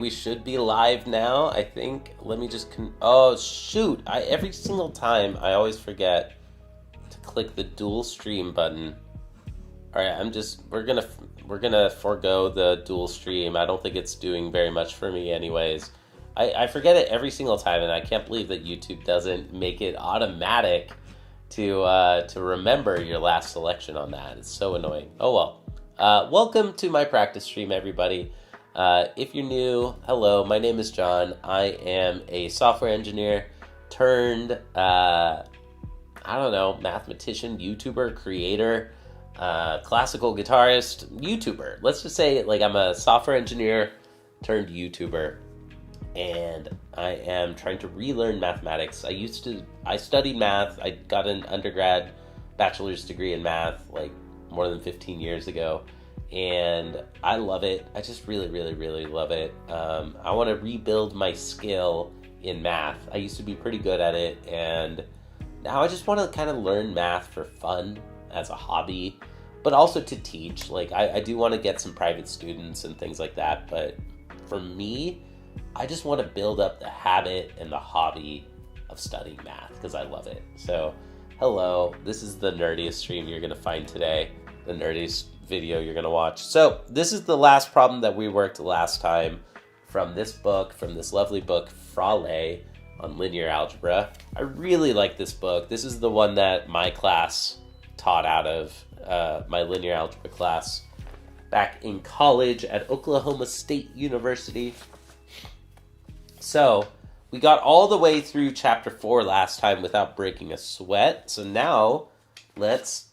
We should be live now, I think. Let me just oh shoot, every single time I always forget to click the dual stream button. All right, we're gonna forego the dual stream. I don't think it's doing very much for me anyways. I forget it every single time, and I can't believe that YouTube doesn't make it automatic to remember your last selection on that. It's so annoying. Oh well. Welcome to my practice stream, everybody. If you're new, hello, my name is John. I am a software engineer turned, mathematician, YouTuber, creator, classical guitarist, YouTuber. Let's just say, I'm a software engineer turned YouTuber, and I am trying to relearn mathematics. I studied math. I got an undergrad bachelor's degree in math, more than 15 years ago. And I love it. I just really, really, really love it. I want to rebuild my skill in math. I used to be pretty good at it, and now I just want to kind of learn math for fun as a hobby, but also to teach. I do want to get some private students and things like that, but for me, I just want to build up the habit and the hobby of studying math because I love it. So, hello, this is the nerdiest stream you're going to find today, the nerdiest video you're going to watch. So this is the last problem that we worked last time from this lovely book, Frale on linear algebra. I really like this book. This is the one that my class taught out of, my linear algebra class back in college at Oklahoma State University. So we got all the way through chapter 4 last time without breaking a sweat. So now let's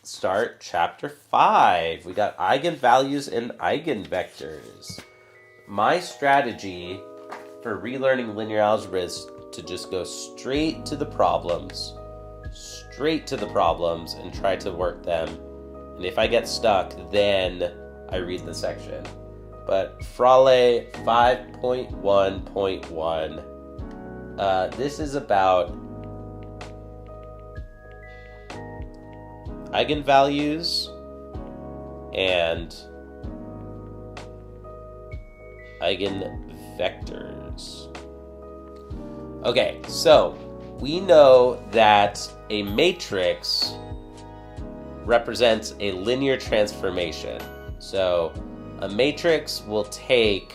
start chapter 5. We got eigenvalues and eigenvectors. My strategy for relearning linear algebra is to just go straight to the problems and try to work them. And if I get stuck, then I read the section. But Frale 5.1.1, this is about eigenvalues and eigenvectors. Okay, so we know that a matrix represents a linear transformation. So a matrix will take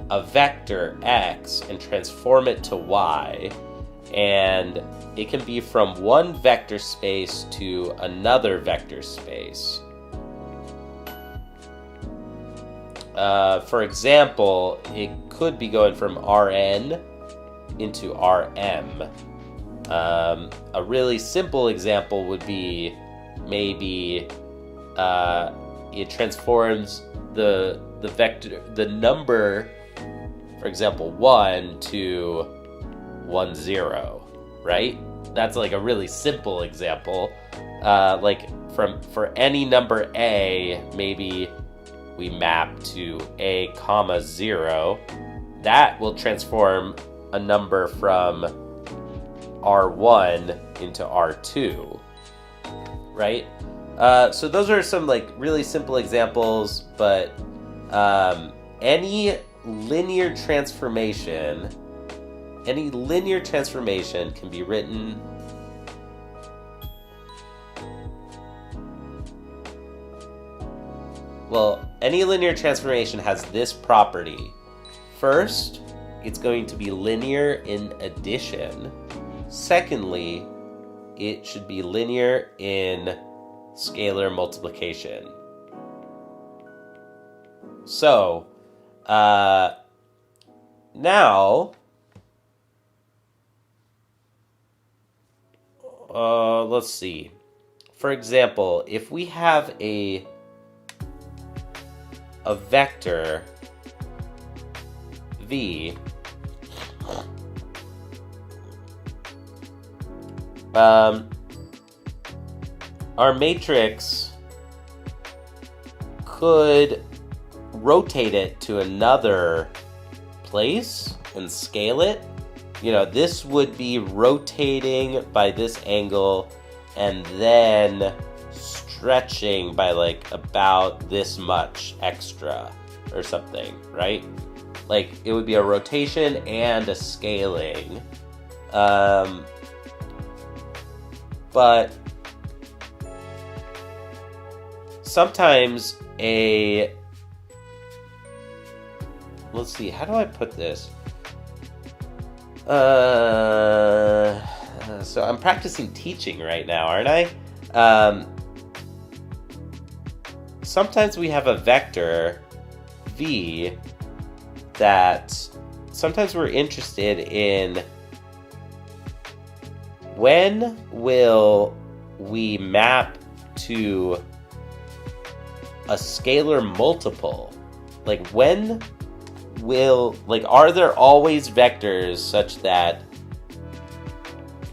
a vector x and transform it to y, and it can be from one vector space to another vector space. For example, it could be going from Rn into Rm. A really simple example would be maybe it transforms the vector, the number, for example, 1 to 1, 0, right? That's a really simple example. For any number a, maybe we map to a comma 0. That will transform a number from R1 into R2, right? So those are some really simple examples, but any linear transformation can be written any linear transformation has this property. First, it's going to be linear in addition. Secondly, it should be linear in scalar multiplication. So, now, let's see. For example, if we have a vector v, our matrix could rotate it to another place and scale it. This would be rotating by this angle and then stretching by about this much extra or something, right? Like, it would be a rotation and a scaling. But sometimes let's see, how do I put this? So I'm practicing teaching right now, aren't I? Sometimes we have a vector, v, that sometimes we're interested in when will we map to a scalar multiple? Like, when will, like, are there always vectors such that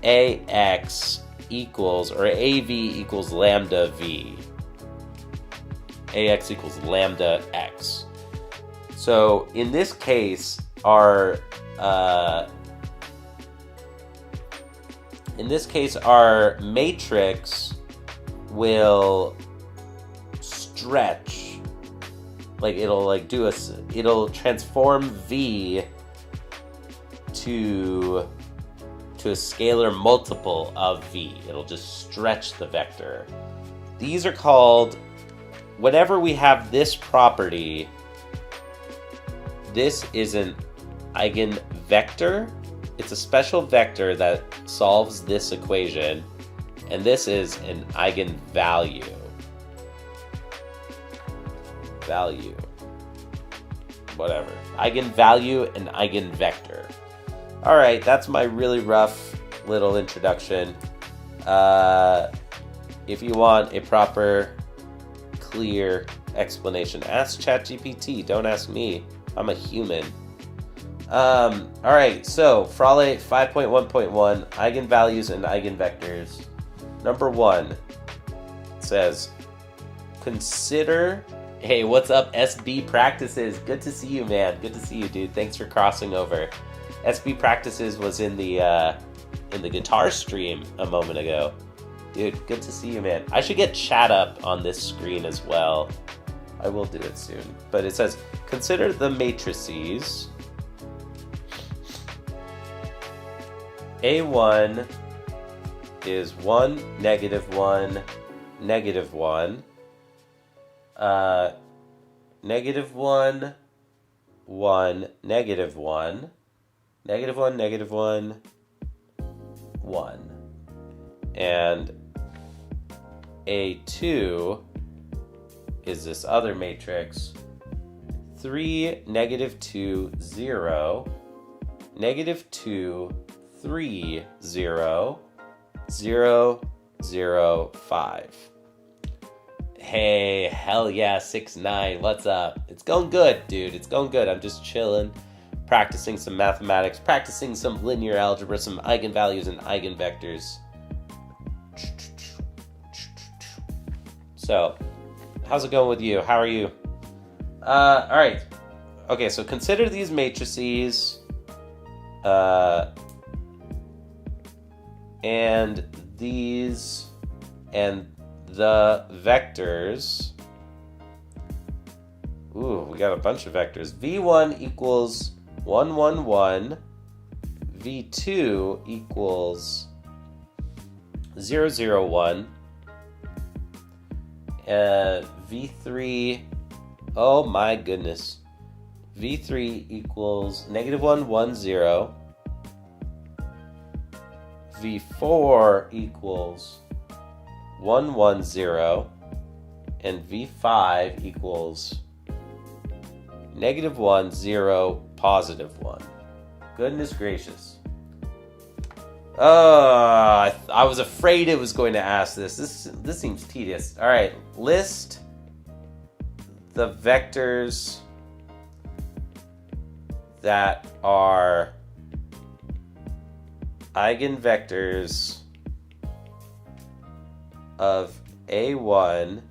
ax equals, or av equals lambda v? Ax equals lambda x. So in this case, our matrix will stretch. Like, it'll transform v to a scalar multiple of v. It'll just stretch the vector. These are called, whenever we have this property, this is an eigenvector. It's a special vector that solves this equation, and this is an eigenvalue. Whatever. Eigenvalue and eigenvector. All right, that's my really rough little introduction. If you want a proper, clear explanation, ask ChatGPT. Don't ask me. I'm a human. All right, so Frale 5.1.1, eigenvalues and eigenvectors. Number 1 says, consider. Hey, what's up, SB Practices? Good to see you, man. Good to see you, dude. Thanks for crossing over. SB Practices was in the guitar stream a moment ago. Dude, good to see you, man. I should get chat up on this screen as well. I will do it soon. But it says, consider the matrices. A1 is 1, -1, -1. -1, 1, -1, -1, -1, 1. And A2 is this other matrix, 3, -2, 0, -2, 3, 0, 0, 0, 5. Hey, hell yeah, 6'9", what's up? It's going good, dude. It's going good. I'm just chilling, practicing some mathematics, practicing some linear algebra, some eigenvalues and eigenvectors. So, how's it going with you? How are you? All right. Okay, so consider these matrices, and these, and the vectors. Ooh, we got a bunch of vectors. V1 equals 1, 1, 1. V2 equals 0, 0, 1. V3, oh my goodness. V3 equals -1, 1, 0. V4 equals 1, 1, 0. And V5 equals -1, 0, +1. Goodness gracious. I was afraid it was going to ask this. This seems tedious. All right, list the vectors that are eigenvectors of A1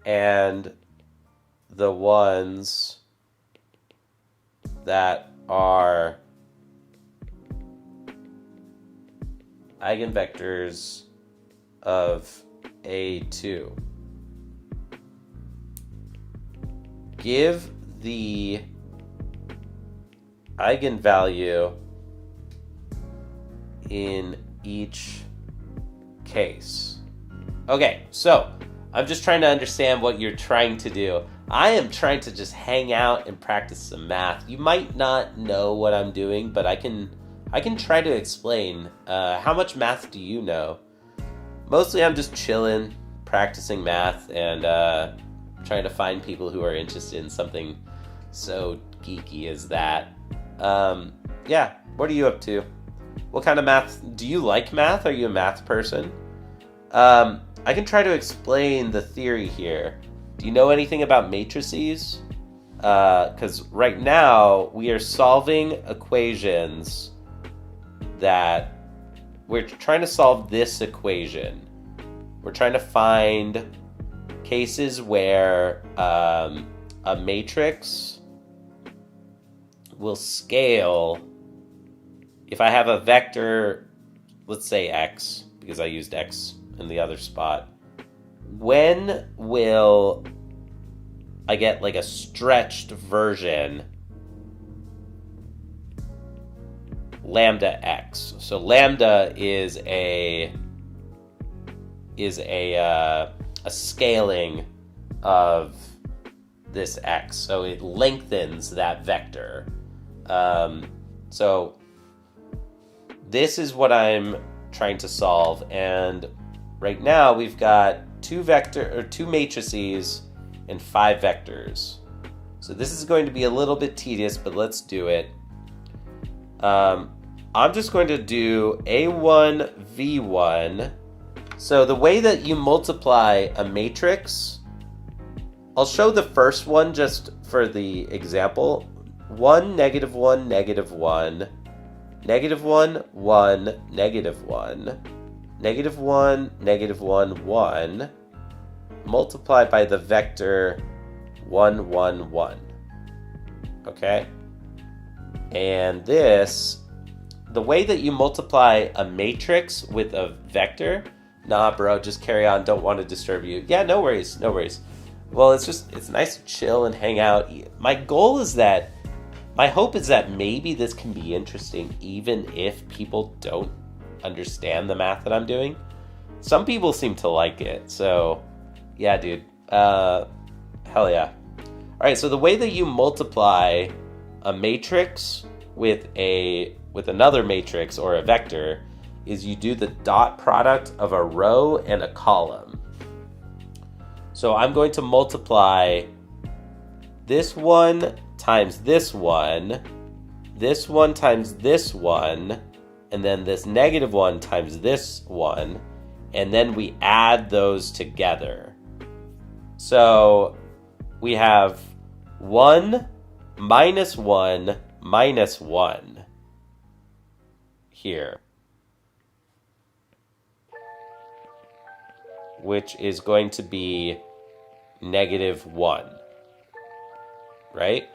and the ones that are eigenvectors of A2. Give the eigenvalue in each case. Okay, so I'm just trying to understand what you're trying to do. I am trying to just hang out and practice some math. You might not know what I'm doing, but I can try to explain. How much math do you know? Mostly I'm just chilling, practicing math, and trying to find people who are interested in something so geeky as that. Yeah, what are you up to? What kind of math? Do you like math? Are you a math person? I can try to explain the theory here. Do you know anything about matrices? Because right now we are solving equations that we're trying to solve this equation. We're trying to find cases where a matrix will scale if I have a vector, let's say x, because I used x in the other spot. When will I get like a stretched version lambda x? So lambda is a scaling of this x, so it lengthens that vector. So this is what I'm trying to solve, and right now we've got two matrices and 5 vectors. So this is going to be a little bit tedious, but let's do it. I'm just going to do A1, V1. So the way that you multiply a matrix, I'll show the first one just for the example. 1, negative 1, negative 1, negative 1, 1, negative 1, negative 1, negative 1, 1, multiplied by the vector 1, 1, 1. Okay? And this, the way that you multiply a matrix with a vector, nah, bro, just carry on, don't want to disturb you. Yeah, no worries, no worries. Well, it's nice to chill and hang out. My hope is that maybe this can be interesting even if people don't understand the math that I'm doing. Some people seem to like it, so yeah, dude. Hell yeah. All right, so the way that you multiply a matrix with another matrix or a vector is you do the dot product of a row and a column. So I'm going to multiply this one times this one times this one, and then this negative one times this one, and then we add those together. So we have 1 minus 1 minus 1 here, which is going to be negative 1, right?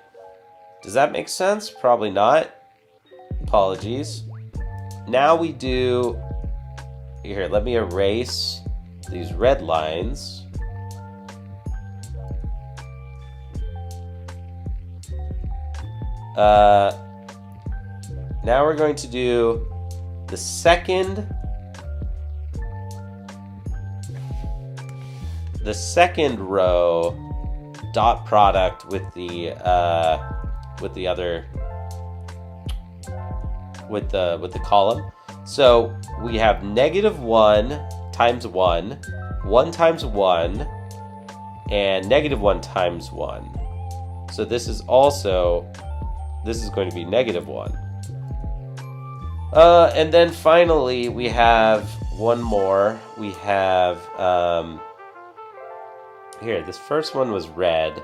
Does that make sense? Probably not. Apologies. Now we do, here, let me erase these red lines. Now we're going to do the second row dot product with the column. So we have negative 1 times 1, 1 times 1, and negative 1 times 1. So this is going to be negative 1. And then finally we have one more. We have here, this first one was red.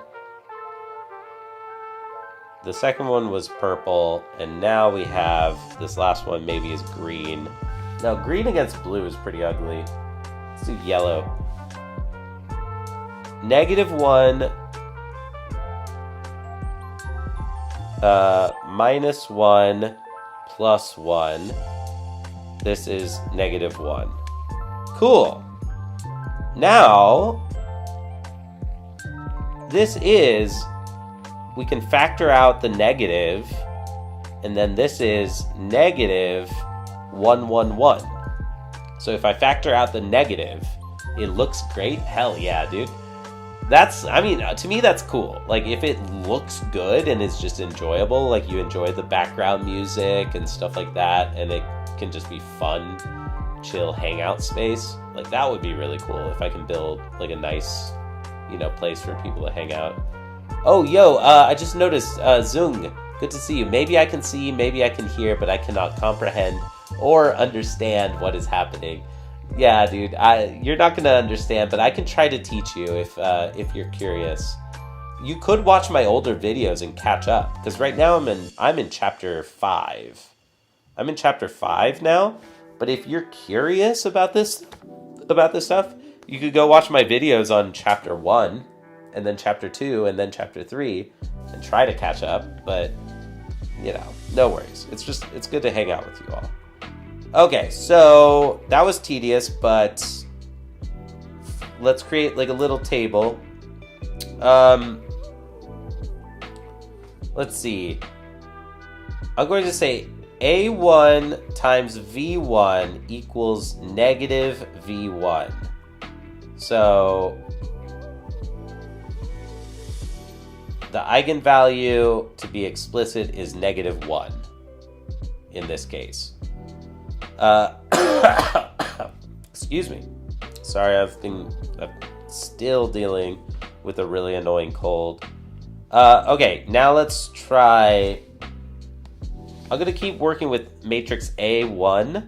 The second one was purple, and now we have this last one maybe is green. Now green against blue is pretty ugly. Let's do yellow. Negative 1 minus 1 plus 1. This is negative 1. Cool. Now, we can factor out the negative, and then this is negative 1, 1, 1. So if I factor out the negative, it looks great. Hell yeah, dude. To me, that's cool. Like, if it looks good and is just enjoyable, like you enjoy the background music and stuff like that, and it can just be fun, chill hangout space, like that would be really cool if I can build like a nice, place for people to hang out. Oh, yo, I just noticed, Zung, good to see you. Maybe I can see, maybe I can hear, but I cannot comprehend or understand what is happening. Yeah, dude, you're not gonna understand, but I can try to teach you if you're curious. You could watch my older videos and catch up, because right now I'm in chapter 5. I'm in chapter 5 now, but if you're curious about this stuff, you could go watch my videos on chapter 1, and then chapter 2, and then chapter 3, and try to catch up, but, no worries. It's good to hang out with you all. Okay, so that was tedious, but let's create like a little table. Let's see. I'm going to say A1 times V1 equals negative V1. So the eigenvalue, to be explicit, is negative 1 in this case. Excuse me. Sorry, I'm still dealing with a really annoying cold. Okay, now let's try. I'm gonna keep working with matrix A1,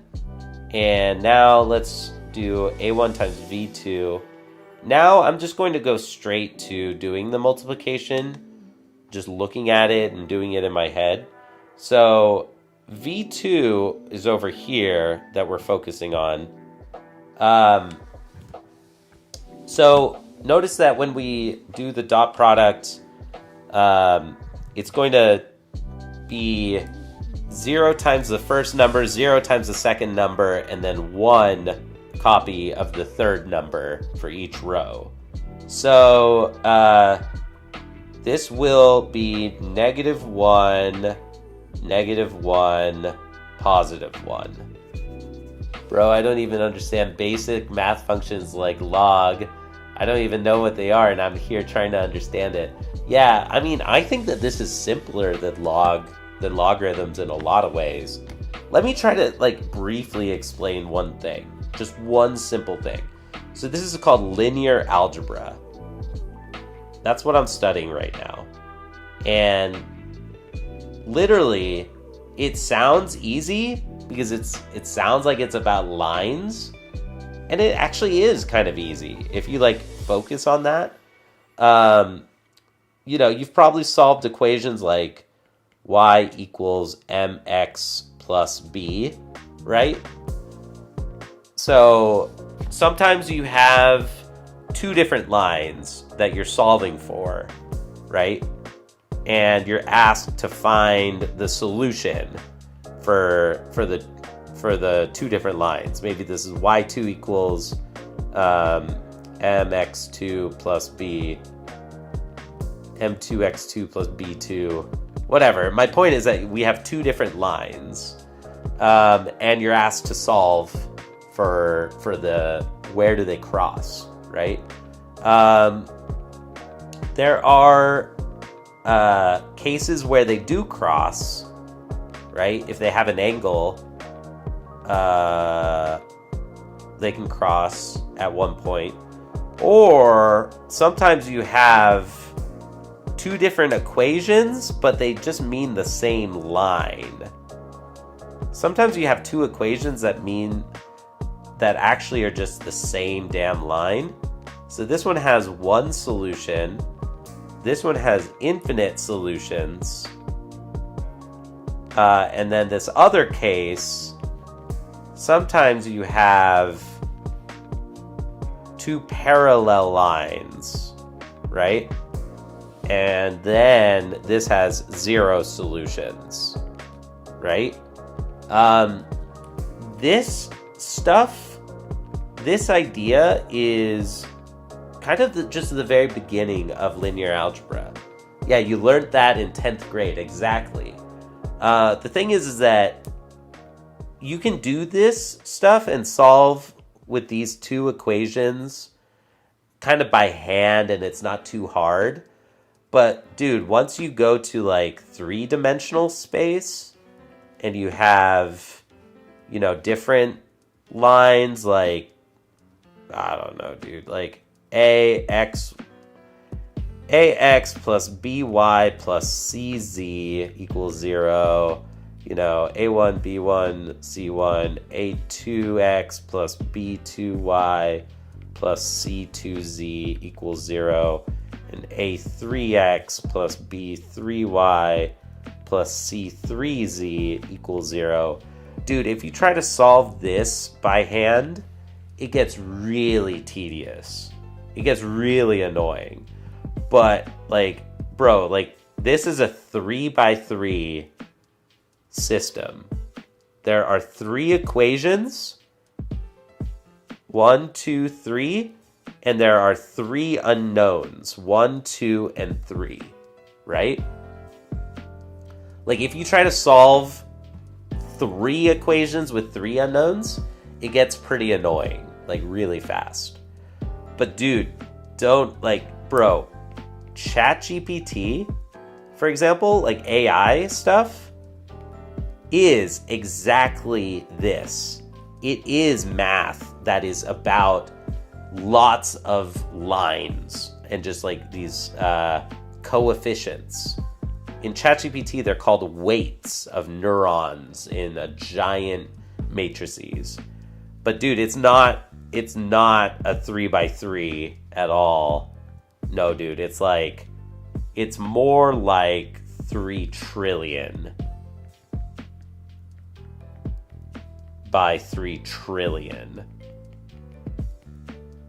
and now let's do A1 times V2. Now I'm just going to go straight to doing the multiplication, just looking at it and doing it in my head. So V2 is over here that we're focusing on. So notice that when we do the dot product, it's going to be 0 times the first number, 0 times the second number, and then 1 copy of the third number for each row. So this will be negative 1, negative 1, positive 1. Bro, I don't even understand basic math functions like log. I don't even know what they are, and I'm here trying to understand it. Yeah, I think that this is simpler than logarithms in a lot of ways. Let me try to briefly explain one thing. Just one simple thing. So this is called linear algebra. That's what I'm studying right now. And literally, it sounds easy because it sounds like it's about lines, and it actually is kind of easy if you focus on that. You've probably solved equations like y equals mx plus b, right? So sometimes you have two different lines that you're solving for, right? And you're asked to find the solution for the two different lines. Maybe this is y2 equals mx2 plus b, m2x2 plus b2, whatever. My point is that we have two different lines, and you're asked to solve for the where do they cross, right? There are cases where they do cross, right? If they have an angle, they can cross at one point. Or sometimes you have two different equations, but they just mean the same line. Sometimes you have two equations that actually are just the same damn line. So this one has one solution. This one has infinite solutions. And then this other case, sometimes you have two parallel lines, right? And then this has 0 solutions, right? This idea is kind of just the very beginning of linear algebra. Yeah, you learned that in 10th grade, exactly. The thing is that you can do this stuff and solve with these two equations kind of by hand, and it's not too hard. But dude, once you go to like 3-dimensional space and you have, different lines like, I don't know, dude, like ax plus by plus cz equals 0, a1, b1, c1, a2x plus b2y plus c2z equals 0, and a3x plus b3y plus c3z equals 0. Dude, if you try to solve this by hand, it gets really tedious. It gets really annoying. But, bro, this is a 3x3 system. There are 3 equations. 1, 2, 3. And there are 3 unknowns. 1, 2, and 3. Right? If you try to solve 3 equations with 3 unknowns, it gets pretty annoying. Really fast. But dude, bro, ChatGPT, for example, AI stuff, is exactly this. It is math that is about lots of lines and just these coefficients. In ChatGPT, they're called weights of neurons in a giant matrices. But dude, it's not a 3x3 at all. No, dude, it's more like 3 trillion by 3 trillion.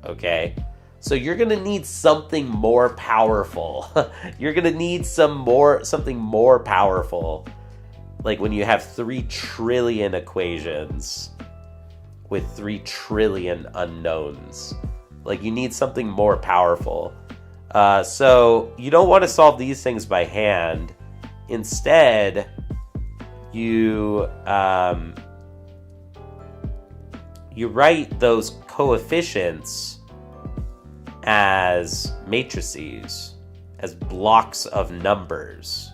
Okay? So you're going to need something more powerful. You're going to need something more powerful. When you have 3 trillion equations with 3 trillion unknowns. You need something more powerful. So you don't want to solve these things by hand. Instead, you write those coefficients as matrices, as blocks of numbers.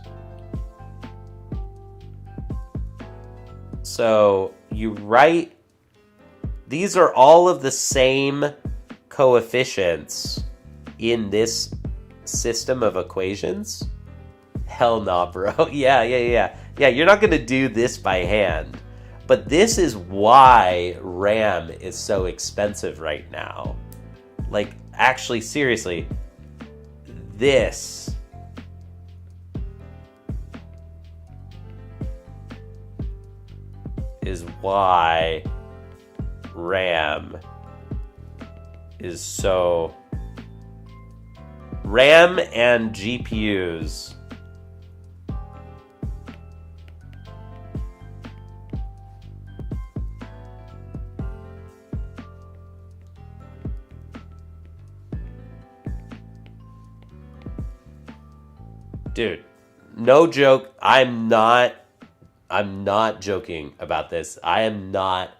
So you write, these are all of the same coefficients in this system of equations? Hell nah, bro. Yeah, you're not going to do this by hand. But this is why RAM is so expensive right now. Actually, seriously, this is why RAM is so... RAM and GPUs dude, no joke. I'm not joking about this. I'm not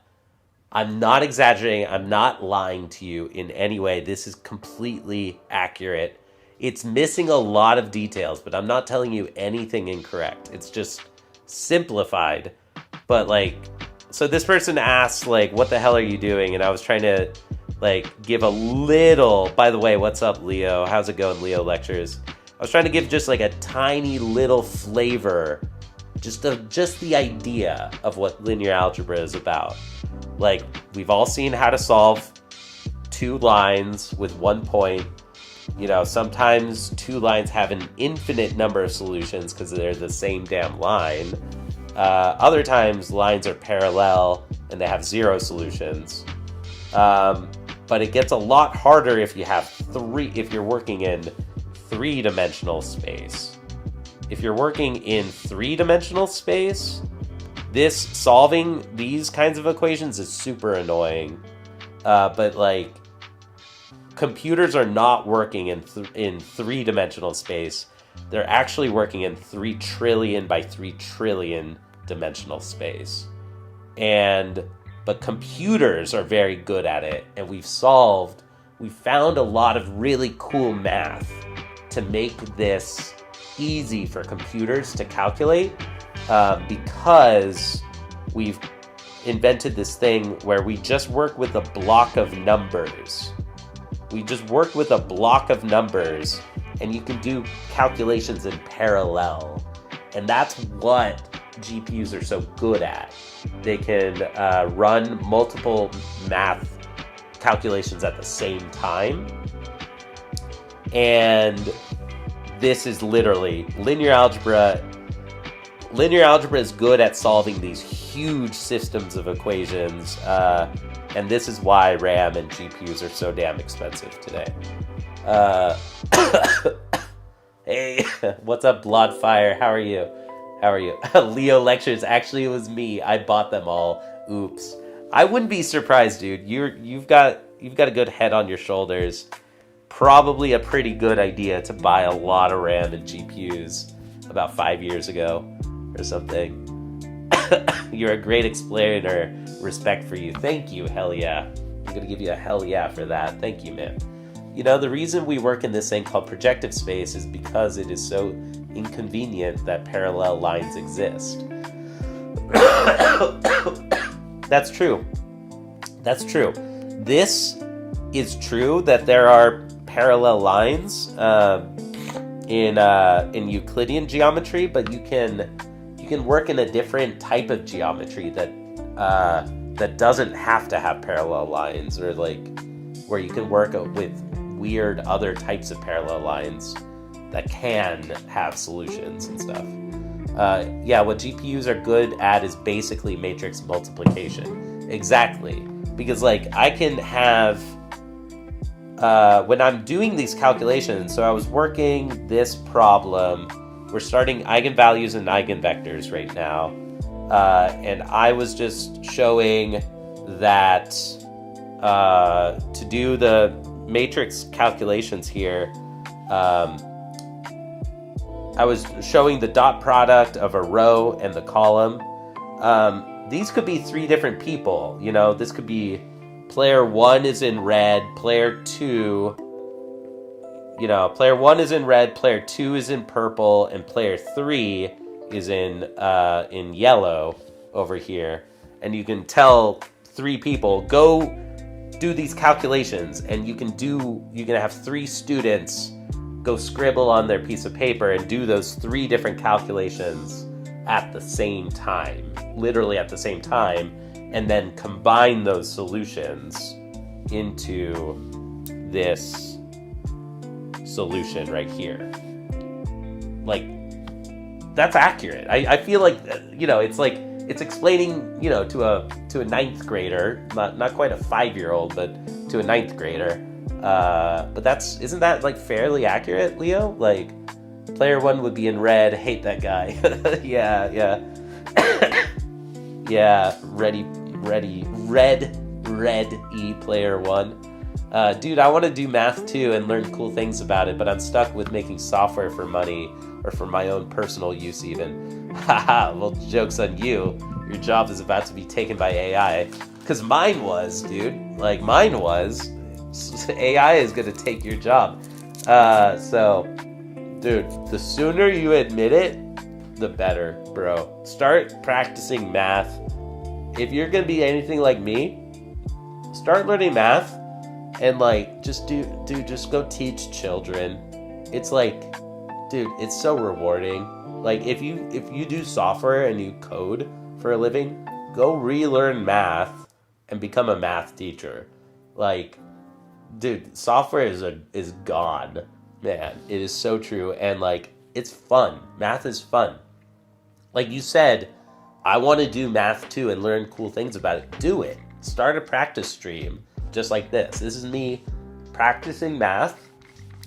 exaggerating. I'm not lying to you in any way. This is completely accurate. It's missing a lot of details, but I'm not telling you anything incorrect. It's just simplified. But so this person asked what the hell are you doing? And I was trying to give a little, by the way, what's up, Leo? How's it going, Leo Lectures? I was trying to give just a tiny little flavor, just the idea of what linear algebra is about. We've all seen how to solve 2 lines with 1 point. Sometimes 2 lines have an infinite number of solutions because they're the same damn line. Other times lines are parallel and they have 0 solutions. But it gets a lot harder if you're working in 3-dimensional space. If you're working in 3-dimensional space, solving these kinds of equations is super annoying. But computers are not working in 3-dimensional space. they're actually working in 3 trillion by 3 trillion dimensional space. But computers are very good at it, and we found a lot of really cool math to make this easy for computers to calculate, because we've invented this thing where we just work with a block of numbers. And you can do calculations in parallel. And that's what GPUs are so good at. They can run multiple math calculations at the same time. And this is literally linear algebra. Linear algebra is good at solving these huge systems of equations. And this is why RAM and GPUs are so damn expensive today. Hey, what's up, Bloodfire? How are you? Leo lectures. Actually, it was me. I bought them all. Oops. I wouldn't be surprised, dude. You've got a good head on your shoulders. Probably a pretty good idea to buy a lot of RAM and GPUs about 5 years ago or something. You're a great explainer. Respect for you. Thank you. Hell yeah. I'm gonna give you a hell yeah for that. Thank you, man. You know, the reason we work in this thing called projective space is because it is so inconvenient that parallel lines exist. That's true. This is true that there are parallel lines in Euclidean geometry, but you can work in a different type of geometry that doesn't have to have parallel lines, or like where you can work with weird other types of parallel lines that can have solutions and stuff. What GPUs are good at is basically matrix multiplication. Exactly. Because like I can have, when I'm doing these calculations, so I was working this problem, we're starting eigenvalues and eigenvectors right now, and I was just showing that to do the matrix calculations here, I was showing the dot product of a row and the column. These could be 3 different people. You know, this could be player 1 is in red, player 2, player 1 is in red, player 2 is in purple, and player 3 is in yellow over here. And you can tell 3 people, go do these calculations, and you can have 3 students go scribble on their piece of paper and do those 3 different calculations at the same time, literally at the same time, and then combine those solutions into this solution right here. Like, that's accurate. I feel like, it's like, it's explaining, to a ninth grader, not quite a 5-year-old, but to a ninth grader. But isn't that like fairly accurate, Leo? Like, player 1 would be in red, hate that guy. yeah. Yeah, red E player 1. Dude, I want to do math too and learn cool things about it, but I'm stuck with making software for money or for my own personal use even. Haha, well, joke's on you. Your job is about to be taken by AI. Because mine was, dude. Like, mine was. AI is going to take your job. So, dude, the sooner you admit it, the better, bro. Start practicing math. If you're going to be anything like me, start learning math and, like, just go teach children. It's like, dude, it's so rewarding. Like, if you do software and you code for a living, go relearn math and become a math teacher. Like, dude, software is God, man. It is so true, and like, it's fun. Math is fun. Like you said, I want to do math too and learn cool things about it. Do it. Start a practice stream just like this. This is me practicing math.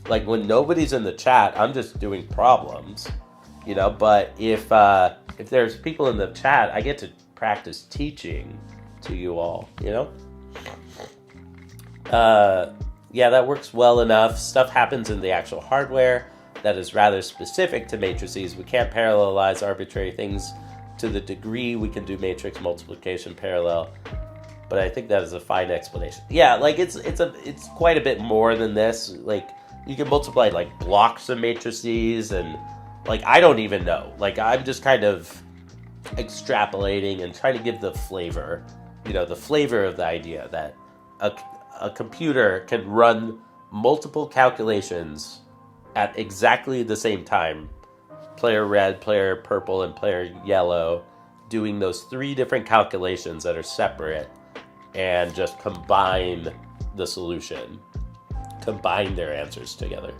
Like, when nobody's in the chat, I'm just doing problems, But if there's people in the chat, I get to practice teaching to you all, Yeah, that works well enough. Stuff happens in the actual hardware. that is rather specific to matrices. We can't parallelize arbitrary things to the degree we can do matrix multiplication parallel. But I think that is a fine explanation. Yeah, like it's quite a bit more than this. Like you can multiply like blocks of matrices, and like I don't even know. Like I'm just kind of extrapolating and trying to give the flavor, the flavor of the idea that a computer can run multiple calculations at exactly the same time. Player red, player purple, and player yellow doing those 3 different calculations that are separate and just combine the solution. Combine their answers together.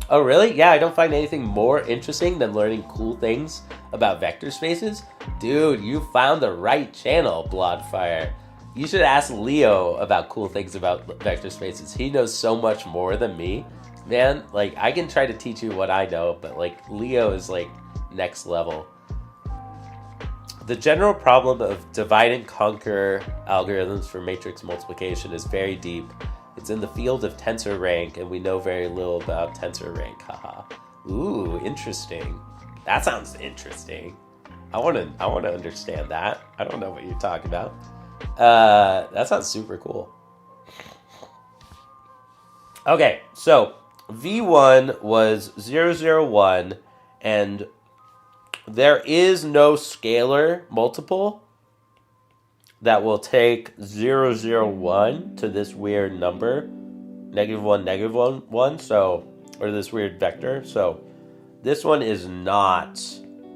Oh, really? Yeah, I don't find anything more interesting than learning cool things about vector spaces. Dude, you found the right channel, Bloodfire. You should ask Leo about cool things about vector spaces. He knows so much more than me. Man, like, I can try to teach you what I know, but, like, Leo is, like, next level. The general problem of divide and conquer algorithms for matrix multiplication is very deep. It's in the field of tensor rank, and we know very little about tensor rank. Haha. Ooh, interesting. That sounds interesting. I want to understand that. I don't know what you're talking about. That sounds super cool. Okay, so V1 was 0, 0, 1, and there is no scalar multiple that will take 0, 0, 1 to this weird number, -1, -1, so, or this weird vector. So this one is not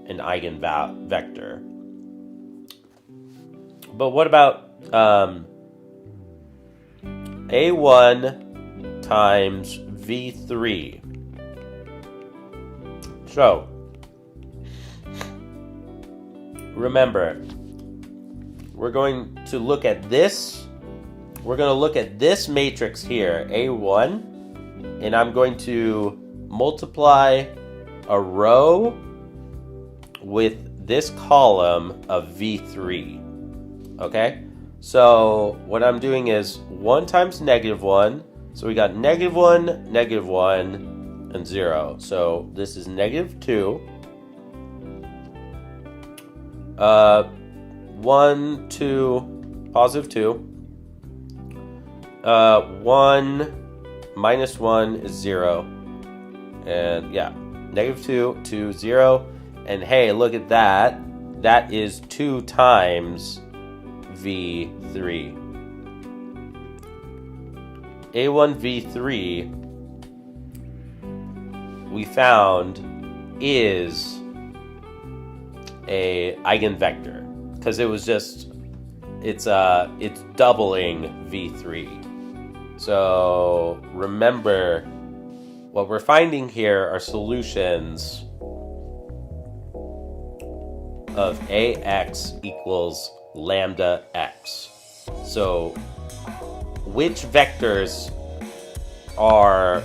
an eigenvector. But what about A1 times V3? So, remember, we're going to look at this. We're going to look at this matrix here, A1, and I'm going to multiply a row with this column of V3. Okay? So what I'm doing is 1 times -1. So we got -1, -1, and 0. So this is -2. 1, 2, +2. 1 minus 1 is 0. And yeah, -2 to 0. And hey, look at that. That is 2 times V3. A1 V3 we found is a eigenvector because it was just it's doubling V3. So remember, what we're finding here are solutions of AX equals lambda x. So which vectors are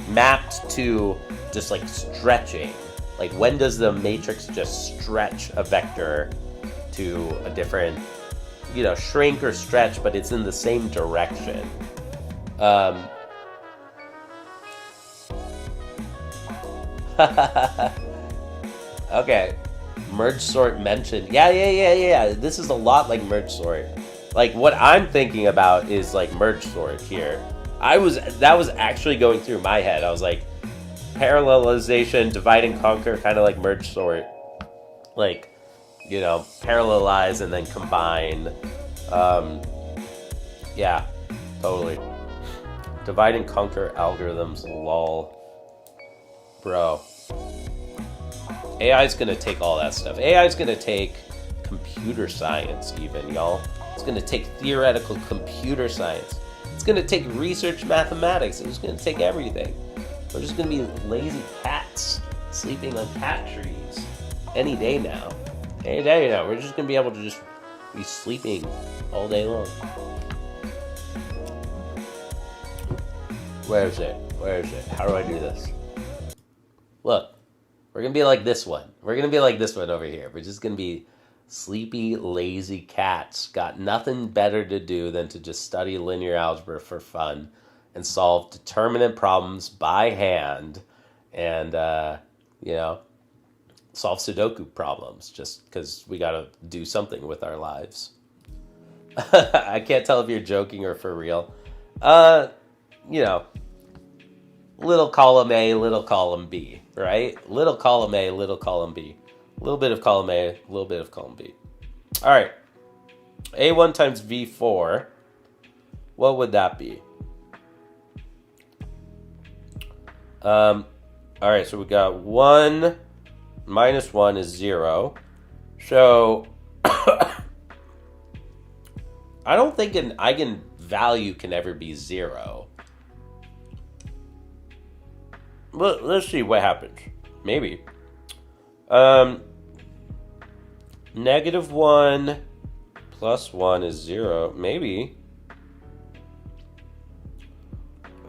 mapped to just like stretching? Like when does the matrix just stretch a vector to a different, shrink or stretch, but it's in the same direction? Okay. Merge sort mentioned. Yeah. This is a lot like merge sort. Like what I'm thinking about is like merge sort here. That was actually going through my head. I was like, parallelization, divide and conquer, kind of like merge sort. Like, parallelize and then combine. Yeah, totally. Divide and conquer algorithms, lol. Bro. AI is going to take all that stuff. AI is going to take computer science even, y'all. It's going to take theoretical computer science. It's going to take research mathematics. It's going to take everything. We're just going to be lazy cats sleeping on cat trees any day now. Any day now. We're just going to be able to just be sleeping all day long. Where is it? How do I do this? Look. We're going to be like this one. We're going to be like this one over here. We're just going to be sleepy, lazy cats. Got nothing better to do than to just study linear algebra for fun. and solve determinant problems by hand and, solve Sudoku problems just because we got to do something with our lives. I can't tell if you're joking or for real. Little column A, little column B, right? Little column A, little column B. A little bit of column A, a little bit of column B. All right. A1 times V4. What would that be? All right, so we got 1 minus 1 is 0. So I don't think an eigenvalue can ever be 0. Let's see what happens. Maybe. Negative 1 plus 1 is 0. Maybe.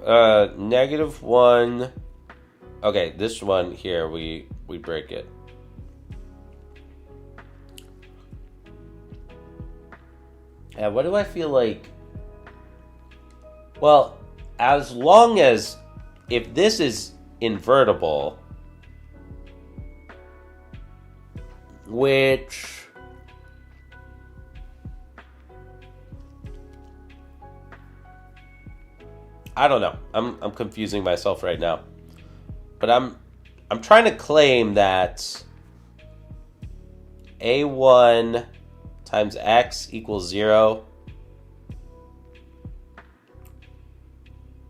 Negative 1. Okay, this one here, we break it. Yeah, what do I feel like? Well, as long as, if this is invertible, which I don't know. I'm confusing myself right now. But I'm trying to claim that A1 times X equals 0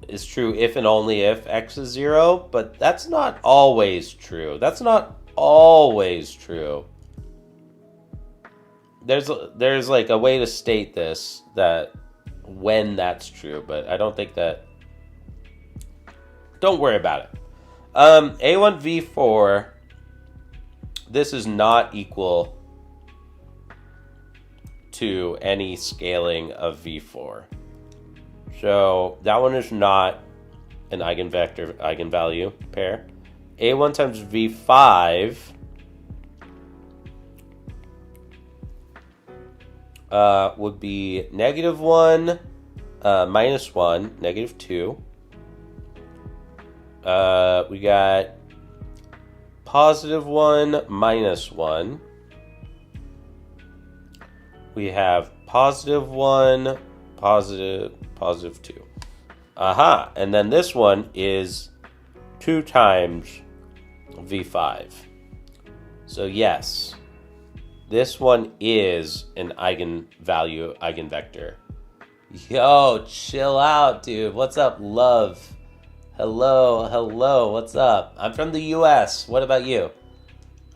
is true if and only if X is 0, but that's not always true. That's not always true. There's like a way to state this, that when that's true, but I don't think that. Don't worry about it. A1 V4, this is not equal to any scaling of V4. So that one is not an eigenvalue pair. A1 times V5 would be negative 1 minus 1, negative 2. We got positive 1 minus 1. We have positive 1, positive 2. Aha, and then this one is 2 times V5. So yes, this one is an eigenvalue, eigenvector. Yo, chill out, dude. What's up, love? Hello, what's up? I'm from the US. What about you?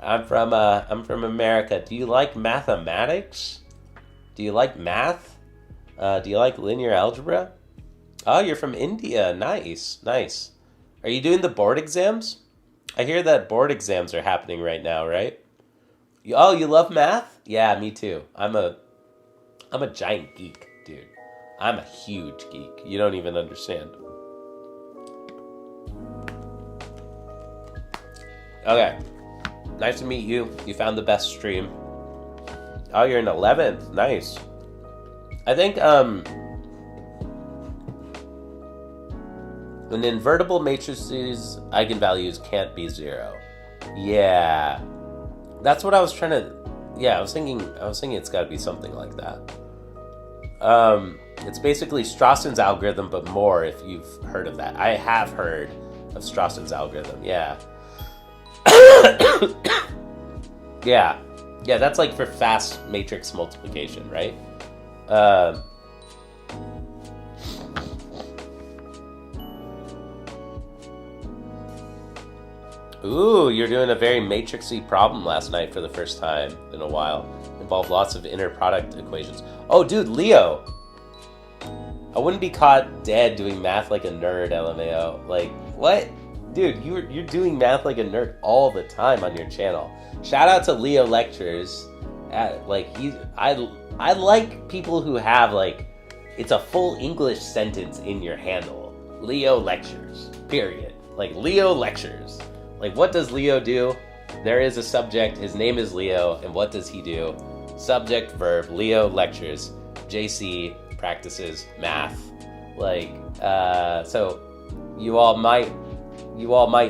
I'm from America. Do you like mathematics? Do you like math? Do you like linear algebra? Oh, you're from India. Nice. Are you doing the board exams? I hear that board exams are happening right now, right? Oh, you love math? Yeah, me too. I'm a giant geek, dude. I'm a huge geek. You don't even understand. Okay. Nice to meet you. You found the best stream. Oh, you're in 11th. Nice. I think an invertible matrice's eigenvalues can't be 0. Yeah. That's what I was trying to. Yeah, I was thinking it's got to be something like that. It's basically Strawson's algorithm, but more, if you've heard of that. I have heard of Strawson's algorithm. Yeah. Yeah, that's like for fast matrix multiplication, right? Ooh, you're doing a very matrixy problem last night for the first time in a while. Involved lots of inner product equations. Oh, dude, Leo. I wouldn't be caught dead doing math like a nerd, LMAO. Like, what? Dude, you're doing math like a nerd all the time on your channel. Shout out to Leo Lectures. I like people who have like, it's a full English sentence in your handle. Leo Lectures. Period. Like Leo Lectures. Like, what does Leo do? There is a subject. His name is Leo, and what does he do? Subject, verb. Leo Lectures. JC practices math. Like, so you all might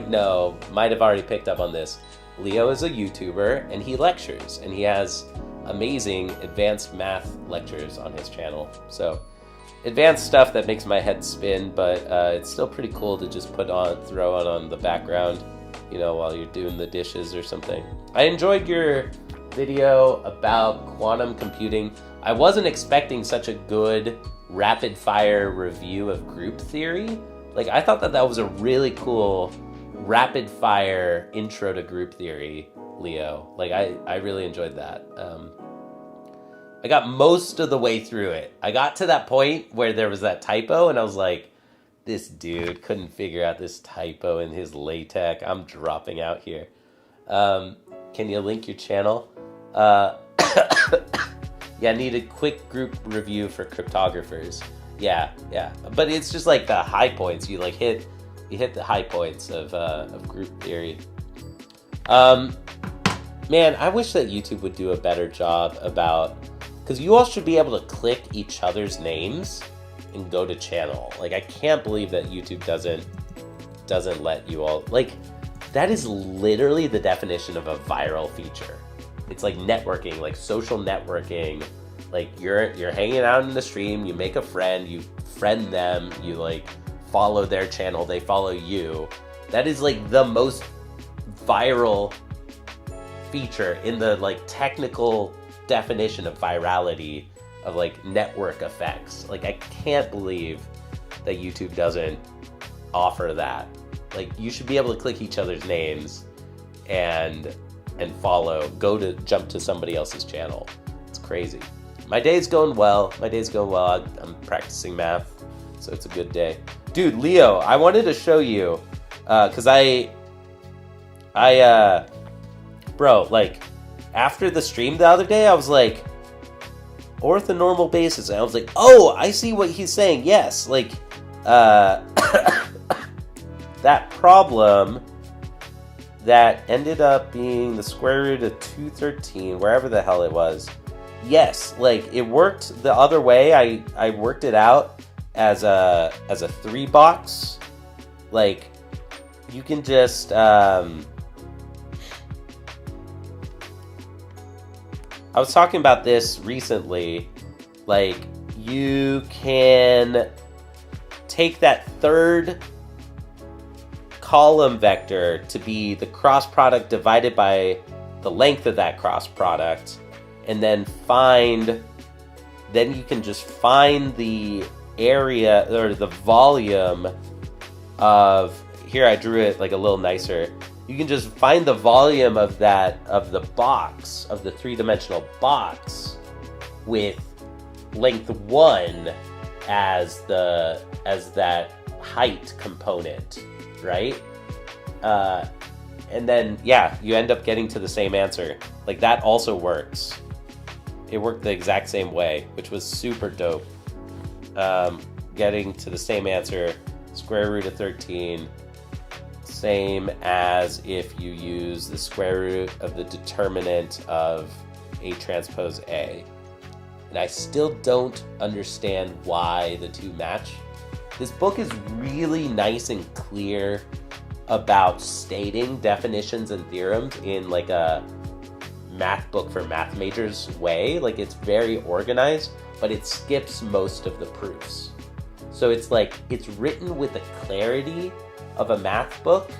know, might have already picked up on this. Leo is a YouTuber and he lectures, and he has amazing advanced math lectures on his channel. So advanced stuff that makes my head spin, but it's still pretty cool to just throw on the background, while you're doing the dishes or something. I enjoyed your video about quantum computing. I wasn't expecting such a good rapid fire review of group theory. Like, I thought that was a really cool rapid fire intro to group theory, Leo. Like, I really enjoyed that. I got most of the way through it. I got to that point where there was that typo, and I was like, this dude couldn't figure out this typo in his LaTeX. I'm dropping out here. Can you link your channel? Yeah, I need a quick group review for cryptographers. Yeah. But it's just like the high points. You hit the high points of group theory. Man, I wish that YouTube would do a better job about, because you all should be able to click each other's names and go to channel. Like, I can't believe that YouTube doesn't let you all, like, that is literally the definition of a viral feature. It's like networking, like social networking. Like, you're hanging out in the stream, you make a friend, you friend them, you like follow their channel, they follow you. That is like the most viral feature in the like technical definition of virality, of like network effects. Like, I can't believe that YouTube doesn't offer that. Like, you should be able to click each other's names and follow, jump to somebody else's channel. It's crazy. My day's going well. I'm practicing math, so it's a good day. Dude, Leo, I wanted to show you, cause bro, like, after the stream the other day, I was like, orthonormal basis, and I was like, oh, I see what he's saying. Yes, like, that problem that ended up being the square root of 213, wherever the hell it was. Yes, like, it worked the other way. I worked it out as a 3-box. Like, you can just I was talking about this recently. Like, you can take that third column vector to be the cross product divided by the length of that cross product, and then you can just find the area or the volume of, here I drew it like a little nicer. You can just find the volume of the box, of the 3-dimensional box, with length 1 as that height component, right? And then, yeah, you end up getting to the same answer. Like, that also works. It worked the exact same way, which was super dope. Getting to the same answer, square root of 13, same as if you use the square root of the determinant of A transpose A. And I still don't understand why the two match. This book is really nice and clear about stating definitions and theorems in like a math book for math majors way. Like, it's very organized, but it skips most of the proofs. So it's like, it's written with the clarity of a math book.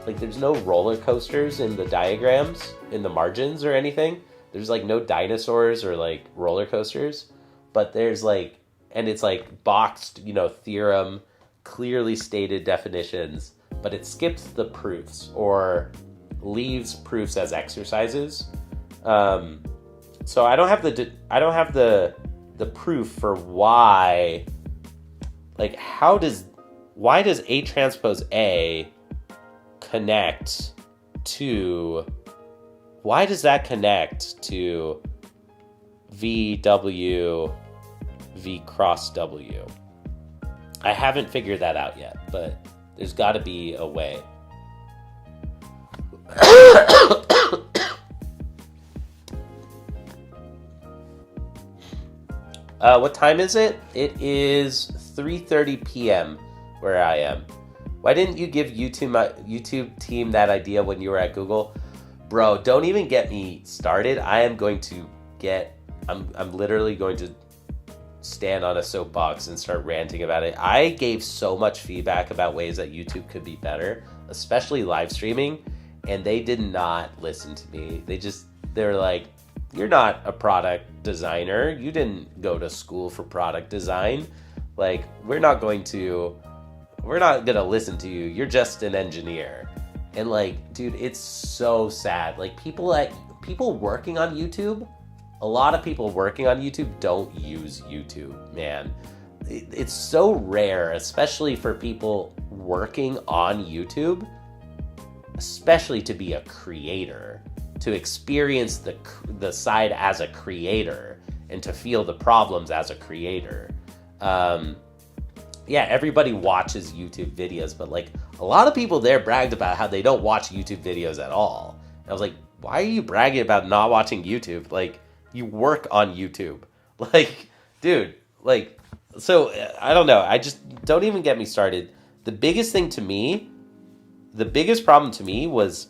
Like, there's no roller coasters in the diagrams, in the margins or anything. There's like no dinosaurs or like roller coasters, but there's like, and it's like boxed, theorem, clearly stated definitions, but it skips the proofs or leaves proofs as exercises. So I don't have the proof for why, like, why does A transpose A connect to, why does that connect to VW V cross W? I haven't figured that out yet, but there's got to be a way. What time is it? It is 3:30 p.m. where I am. Why didn't you give YouTube team that idea when you were at Google? Bro, don't even get me started. I'm literally going to stand on a soapbox and start ranting about it. I gave so much feedback about ways that YouTube could be better, especially live streaming, and they did not listen to me. They're like, you're not a product designer. You didn't go to school for product design. Like, we're not going to listen to you. You're just an engineer. And like, dude, it's so sad. Like, people working on YouTube, a lot of people working on YouTube don't use YouTube, man. It's so rare, especially for people working on YouTube, especially to be a creator, to experience the side as a creator and to feel the problems as a creator. Yeah, everybody watches YouTube videos, but like a lot of people there bragged about how they don't watch YouTube videos at all. And I was like, why are you bragging about not watching YouTube? Like, you work on YouTube. Like, dude, like, so I don't know. I just, don't even get me started. The biggest problem to me was,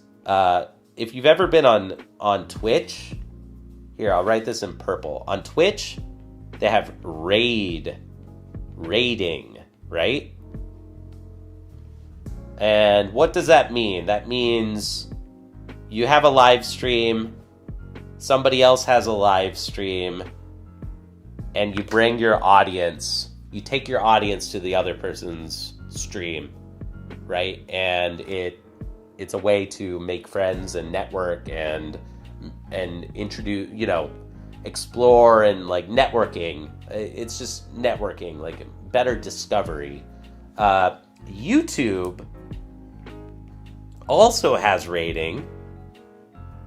if you've ever been on Twitch, here, I'll write this in purple. On Twitch, they have raiding, right? And what does that mean? That means you have a live stream, somebody else has a live stream, and you bring your audience, you take your audience to the other person's stream, right? And it's a way to make friends and network and introduce, explore and like networking. It's just networking, like better discovery. YouTube also has rating,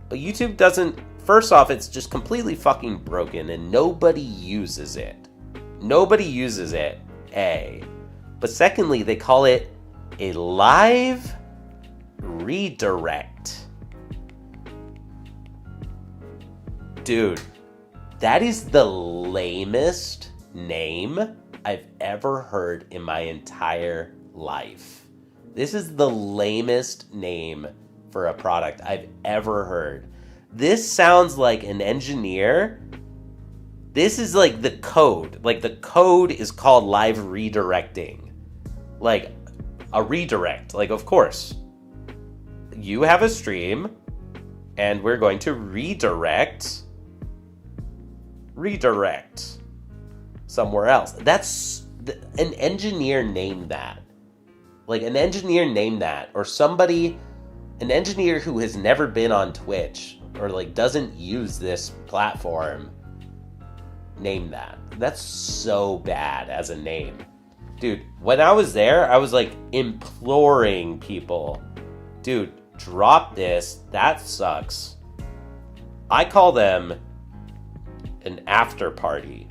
but YouTube doesn't. First off, it's just completely fucking broken and nobody uses it. A. But secondly, they call it a live redirect. Dude, that is the lamest name I've ever heard in my entire life. This is the lamest name for a product I've ever heard. This sounds like an engineer. This is like the code. Like, the code is called live redirecting. Like, a redirect. Like, of course, you have a stream, and we're going to redirect somewhere else. That's an engineer named that. Like, an engineer named that, or an engineer who has never been on Twitch or like doesn't use this platform named that. That's so bad as a name. Dude, when I was there, I was like imploring people, dude, drop this. That sucks. I call them an after party.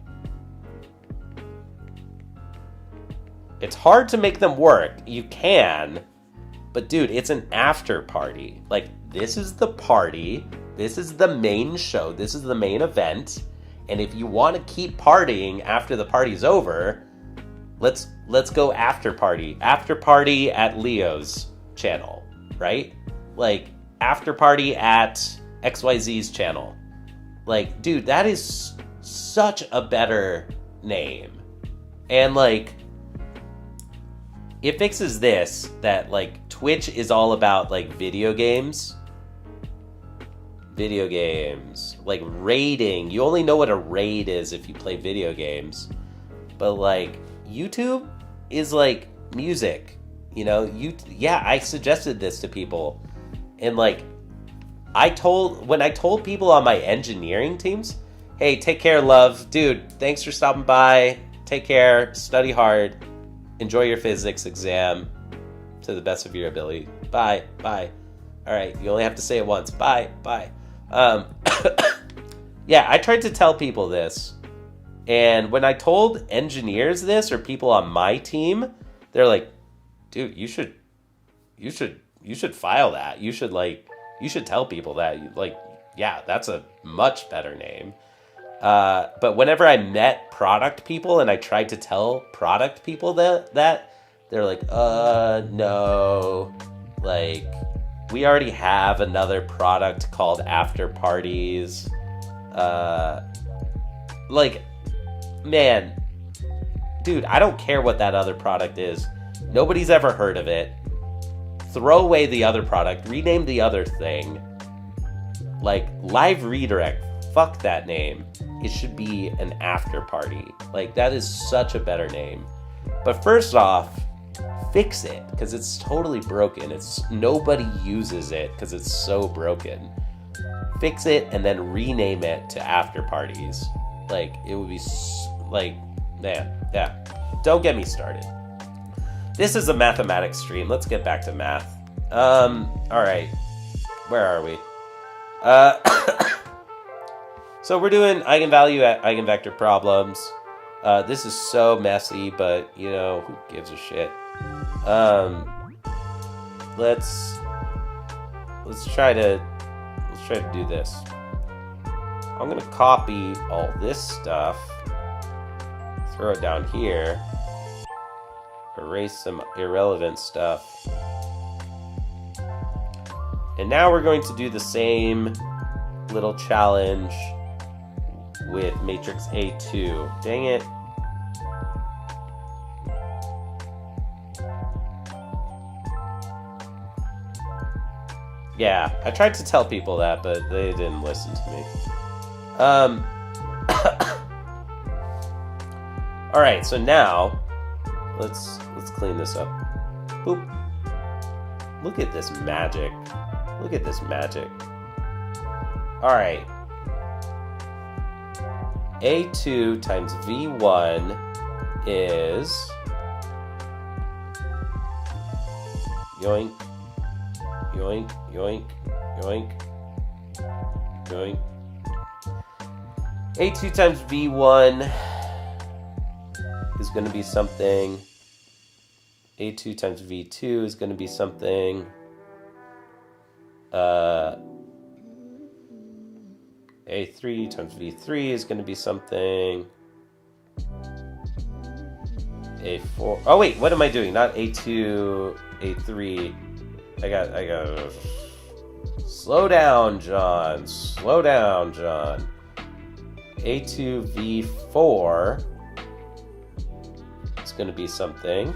It's hard to make them work. You can, but dude, it's an after party. Like, this is the party. This is the main show. This is the main event. And if you want to keep partying after the party's over, let's go after party. After party at Leo's channel, right? Like, after party at XYZ's channel. Like, dude, that is such a better name. And like, it fixes this, that like Twitch is all about like video games, like raiding. You only know what a raid is if you play video games, but like YouTube is like music, I suggested this to people, and like when I told people on my engineering teams, hey, take care, love, dude, thanks for stopping by, take care, study hard, enjoy your physics exam to the best of your ability, bye. All right, you only have to say it once, bye. Yeah, I tried to tell people this, and when I told engineers this, or people on my team, they're like, dude, you should file that. You should tell people that. Like, yeah, that's a much better name. But whenever I met product people and I tried to tell product people that they're like, no, like, we already have another product called After Parties. Like, man, dude, I don't care what that other product is. Nobody's ever heard of it. Throw away the other product. Rename the other thing. Like, Live Redirect. Fuck that name. It should be an After Party. Like, that is such a better name. But first off, fix it, because it's totally broken. Nobody uses it because it's so broken. Fix it and then rename it to After Parties. Like, it would be like, man, yeah. Don't get me started. This is a mathematics stream. Let's get back to math. All right. Where are we? So we're doing eigenvalue at eigenvector problems. This is so messy, but, you know, who gives a shit? Let's try to do this. I'm gonna copy all this stuff, throw it down here, erase some irrelevant stuff, and now we're going to do the same little challenge with matrix A2. Dang it. Yeah, I tried to tell people that, but they didn't listen to me. All right, so now let's clean this up. Boop. Look at this magic. Look at this magic. All right. A2 times V1 is yoink, yoink, yoink, yoink, yoink. A2 times V1 is going to be something. A2 times V2 is going to be something. A3 times V3 is going to be something. A4. Oh wait, what am I doing? Not A2, A3. I got. Slow down, John. Slow down, John. A2 V4 is going to be something.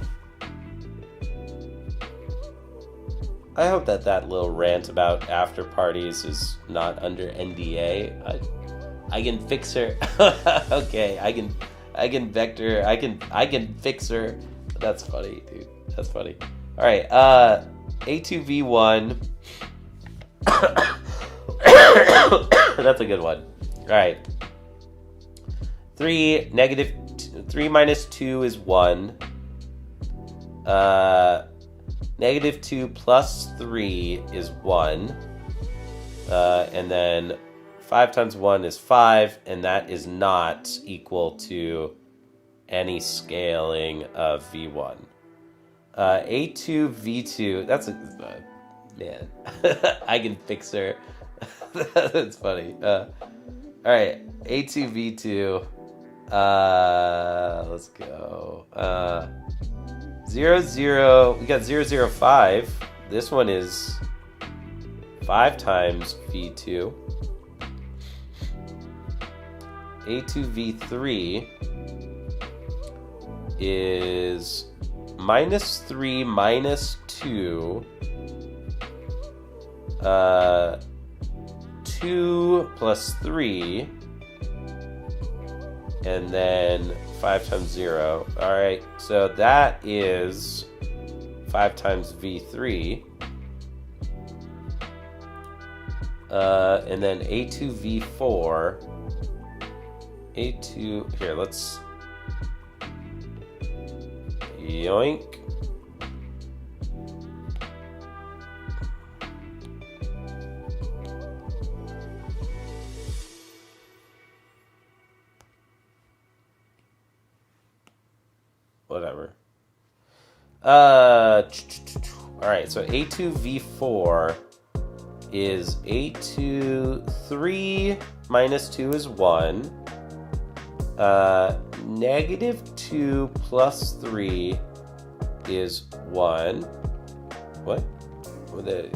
I hope that little rant about after parties is not under NDA. I can fix her. Okay, I can vector. I can fix her. That's funny, dude. That's funny. All right. A2 V1. That's a good one. All right. 3 minus 2 is 1. Negative 2 plus 3 is 1. And then 5 times 1 is 5, and that is not equal to any scaling of V1. A2 V2, that's a man. Eigenfixer. That's funny. All right, A2 V2. Let's go. 0, 0. We got 0, 0, 5. This one is 5 times V2. A2 V3 is minus 3 minus 2. 2 plus 3. And then 5 times 0. All right, so that is 5 times V3. And then A2 V4. A2, here, let's yoink. Whatever. All right, so A2 V4 is A2 3 minus 2 is 1. -2 plus 3 is 1. What?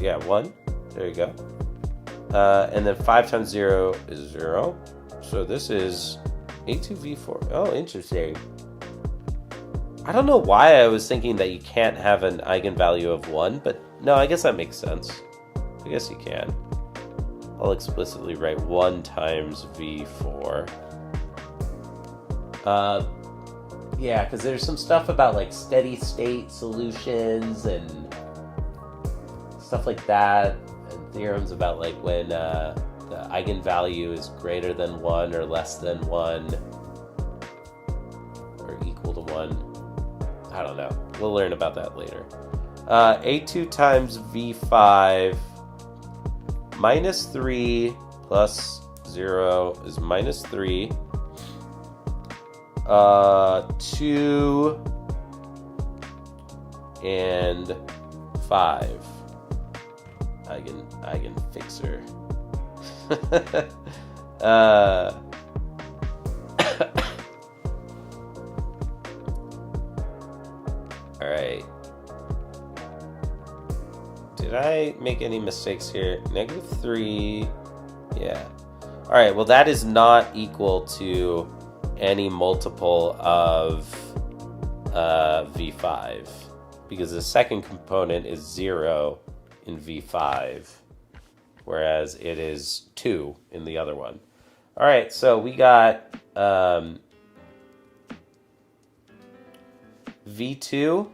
Yeah, 1. There you go. And then 5 times 0 is 0. So this is A2V4. Oh, interesting. I don't know why I was thinking that you can't have an eigenvalue of 1, but no, I guess that makes sense. I guess you can. I'll explicitly write 1 times V4. Yeah, because there's some stuff about like steady state solutions and stuff like that, and theorems about like when the eigenvalue is greater than 1 or less than 1 or equal to 1. I don't know. We'll learn about that later. A2 times V5 minus 3 plus 0 is minus 3. 2 and 5. Eigenfixer. All right. Did I make any mistakes here? -3. Yeah. All right. Well, that is not equal to any multiple of V5 because the second component is 0 in V5, whereas it is 2 in the other one. All right, so we got V2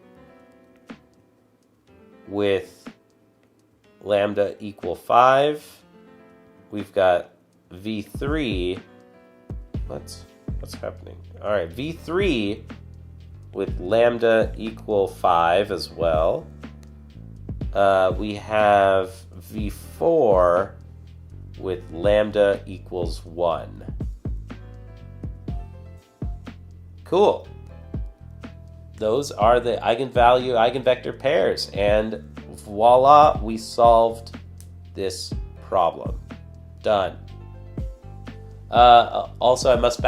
with lambda equal 5. We've got V3. What's happening? All right, V3 with lambda equal 5 as well. We have V4 with lambda equals 1. Cool. Those are the eigenvalue eigenvector pairs, and voila, we solved this problem. Done. Also, I must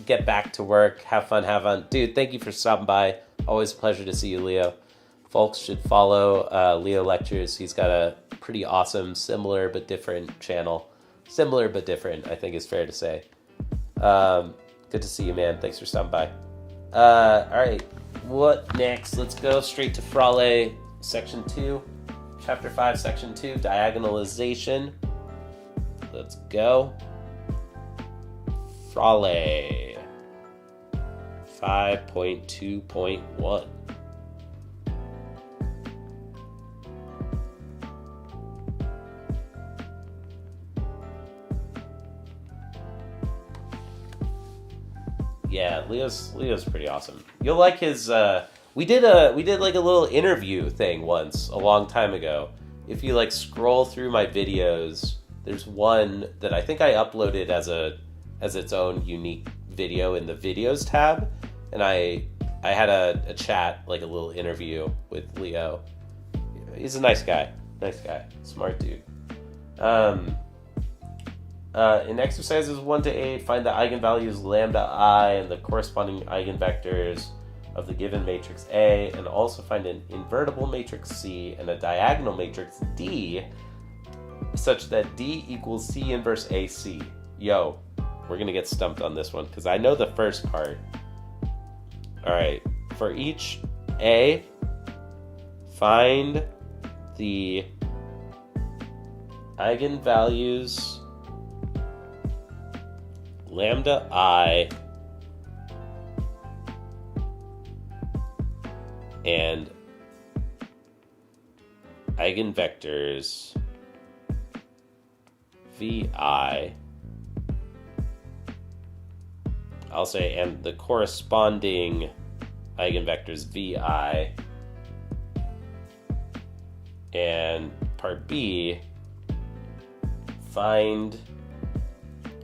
get back to work. Have fun. Dude, thank you for stopping by. Always a pleasure to see you, Leo. Folks should follow Leo Lectures. He's got a pretty awesome, similar but different channel. Similar but different, I think is fair to say. Good to see you, man. Thanks for stopping by. All right, what next? Let's go straight to Frale, Section 2. Chapter 5, Section 2, Diagonalization. Let's go. Frale 5.2.1. Yeah, Leo's pretty awesome. You'll like his we did like a little interview thing once a long time ago. If you like scroll through my videos, there's one that I think I uploaded as its own unique video in the videos tab, and I had a chat, like a little interview with Leo. He's a nice guy, smart dude. In exercises 1 to 8, find the eigenvalues lambda I and the corresponding eigenvectors of the given matrix A, and also find an invertible matrix C and a diagonal matrix D such that D equals C inverse AC. Yo, we're going to get stumped on this one because I know the first part. All right, for each A, find the eigenvalues lambda I and eigenvectors VI, I'll say, and the corresponding eigenvectors VI, and part B, find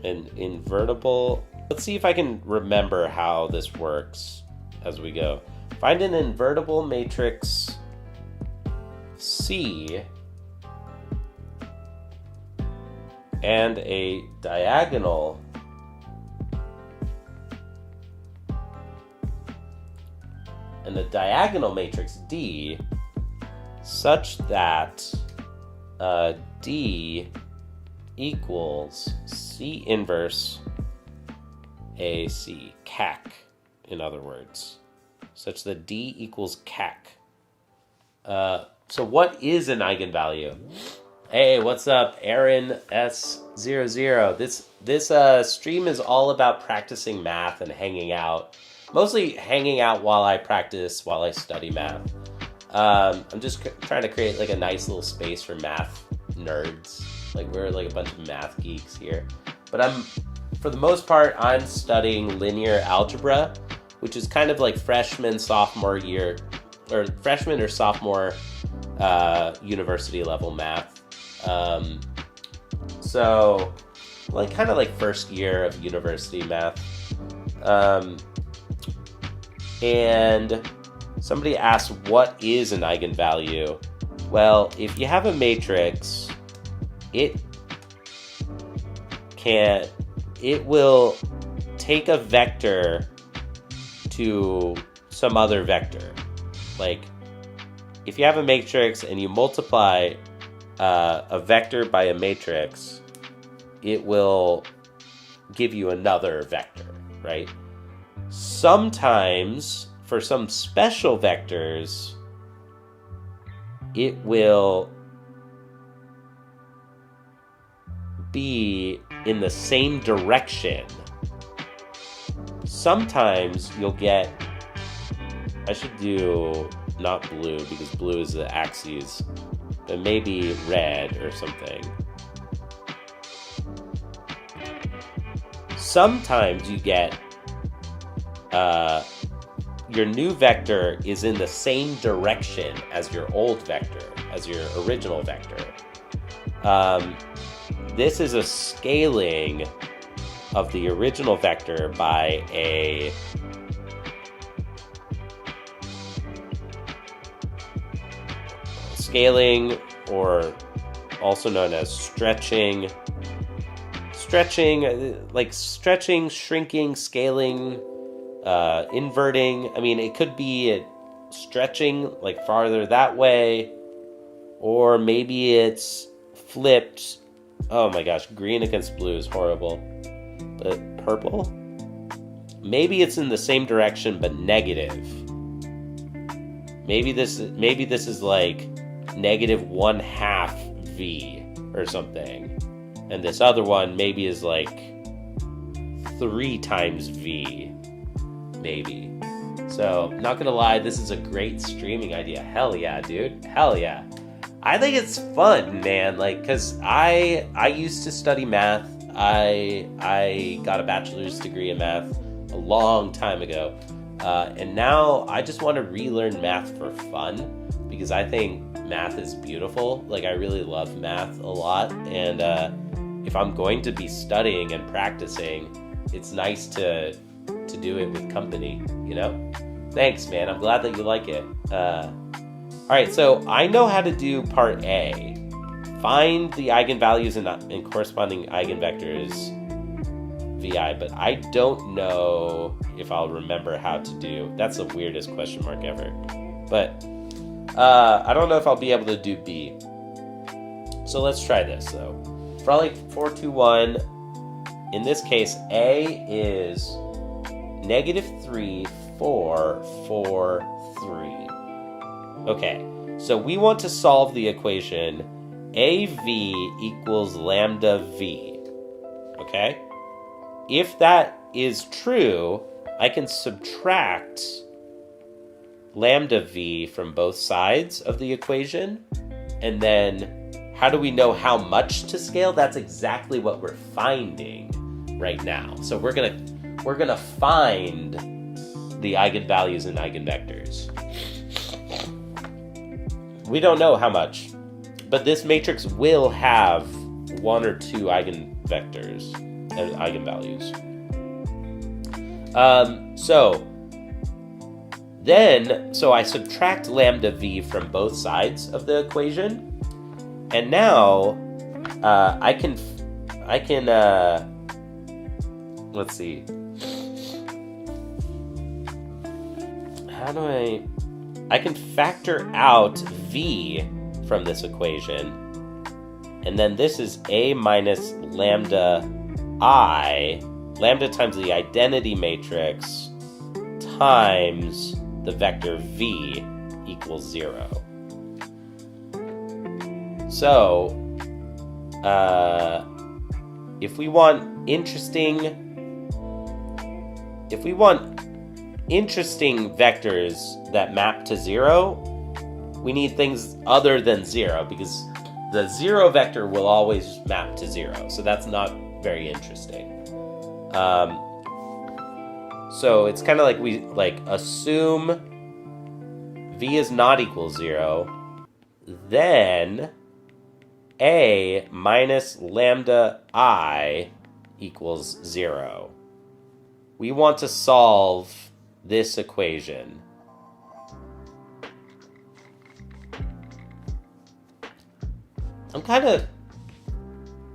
an invertible. Let's see if I can remember how this works as we go. Find an invertible matrix C and a diagonal and the diagonal matrix D such that D equals C inverse AC, CAC, in other words, such that D equals CAC. So what is an eigenvalue? Hey, what's up, Aaron S00? This stream is all about practicing math and hanging out. Mostly hanging out while I study math. I'm just trying to create like a nice little space for math nerds. Like we're like a bunch of math geeks here. But for the most part, I'm studying linear algebra, which is kind of like freshman or sophomore university level math. So like kind of like first year of university math. And somebody asked, what is an eigenvalue? Well, if you have a matrix, it will take a vector to some other vector. Like, if you have a matrix and you multiply a vector by a matrix, it will give you another vector, right? Sometimes, for some special vectors, it will be in the same direction. Sometimes you'll get, I should do not blue because blue is the axes, but maybe red or something. Sometimes you get your new vector is in the same direction as your old vector, as your original vector. This is a scaling of the original vector by a scaling, or also known as stretching, like stretching, shrinking, scaling, inverting. I mean, it could be stretching like farther that way, or maybe it's flipped. Oh my gosh, green against blue is horrible. But purple? Maybe it's in the same direction but negative. Maybe this is like negative 1/2 V or something. And this other one maybe is like 3 times V. Maybe. So, not gonna lie, this is a great streaming idea. Hell yeah, dude. Hell yeah. I think it's fun, man. Like, cause I used to study math. I got a bachelor's degree in math a long time ago. And now I just want to relearn math for fun because I think math is beautiful. Like, I really love math a lot. And if I'm going to be studying and practicing, it's nice to do it with company, you know? Thanks, man. I'm glad that you like it. All right, so I know how to do part A. Find the eigenvalues and corresponding eigenvectors VI, but I don't know if I'll remember how to do. That's the weirdest question mark ever. But I don't know if I'll be able to do B. So let's try this, though. For like 4, 2, 1, in this case, A is -3, 4, 4, 3. Okay, so we want to solve the equation AV equals lambda V. Okay? If that is true, I can subtract lambda V from both sides of the equation. And then how do we know how much to scale? That's exactly what we're finding right now. So we're gonna find the eigenvalues and eigenvectors. We don't know how much, but this matrix will have 1 or 2 eigenvectors and eigenvalues. So I subtract lambda V from both sides of the equation, and now I can let's see. how do I can factor out v from this equation. And then this is a minus lambda I, lambda times the identity matrix times the vector v equals 0. So, if we want interesting vectors that map to 0, we need things other than 0, because the 0 vector will always map to 0. So that's not very interesting. So it's kind of like we assume v is not equal 0, then a minus lambda I equals 0. We want to solve this equation. I'm kind of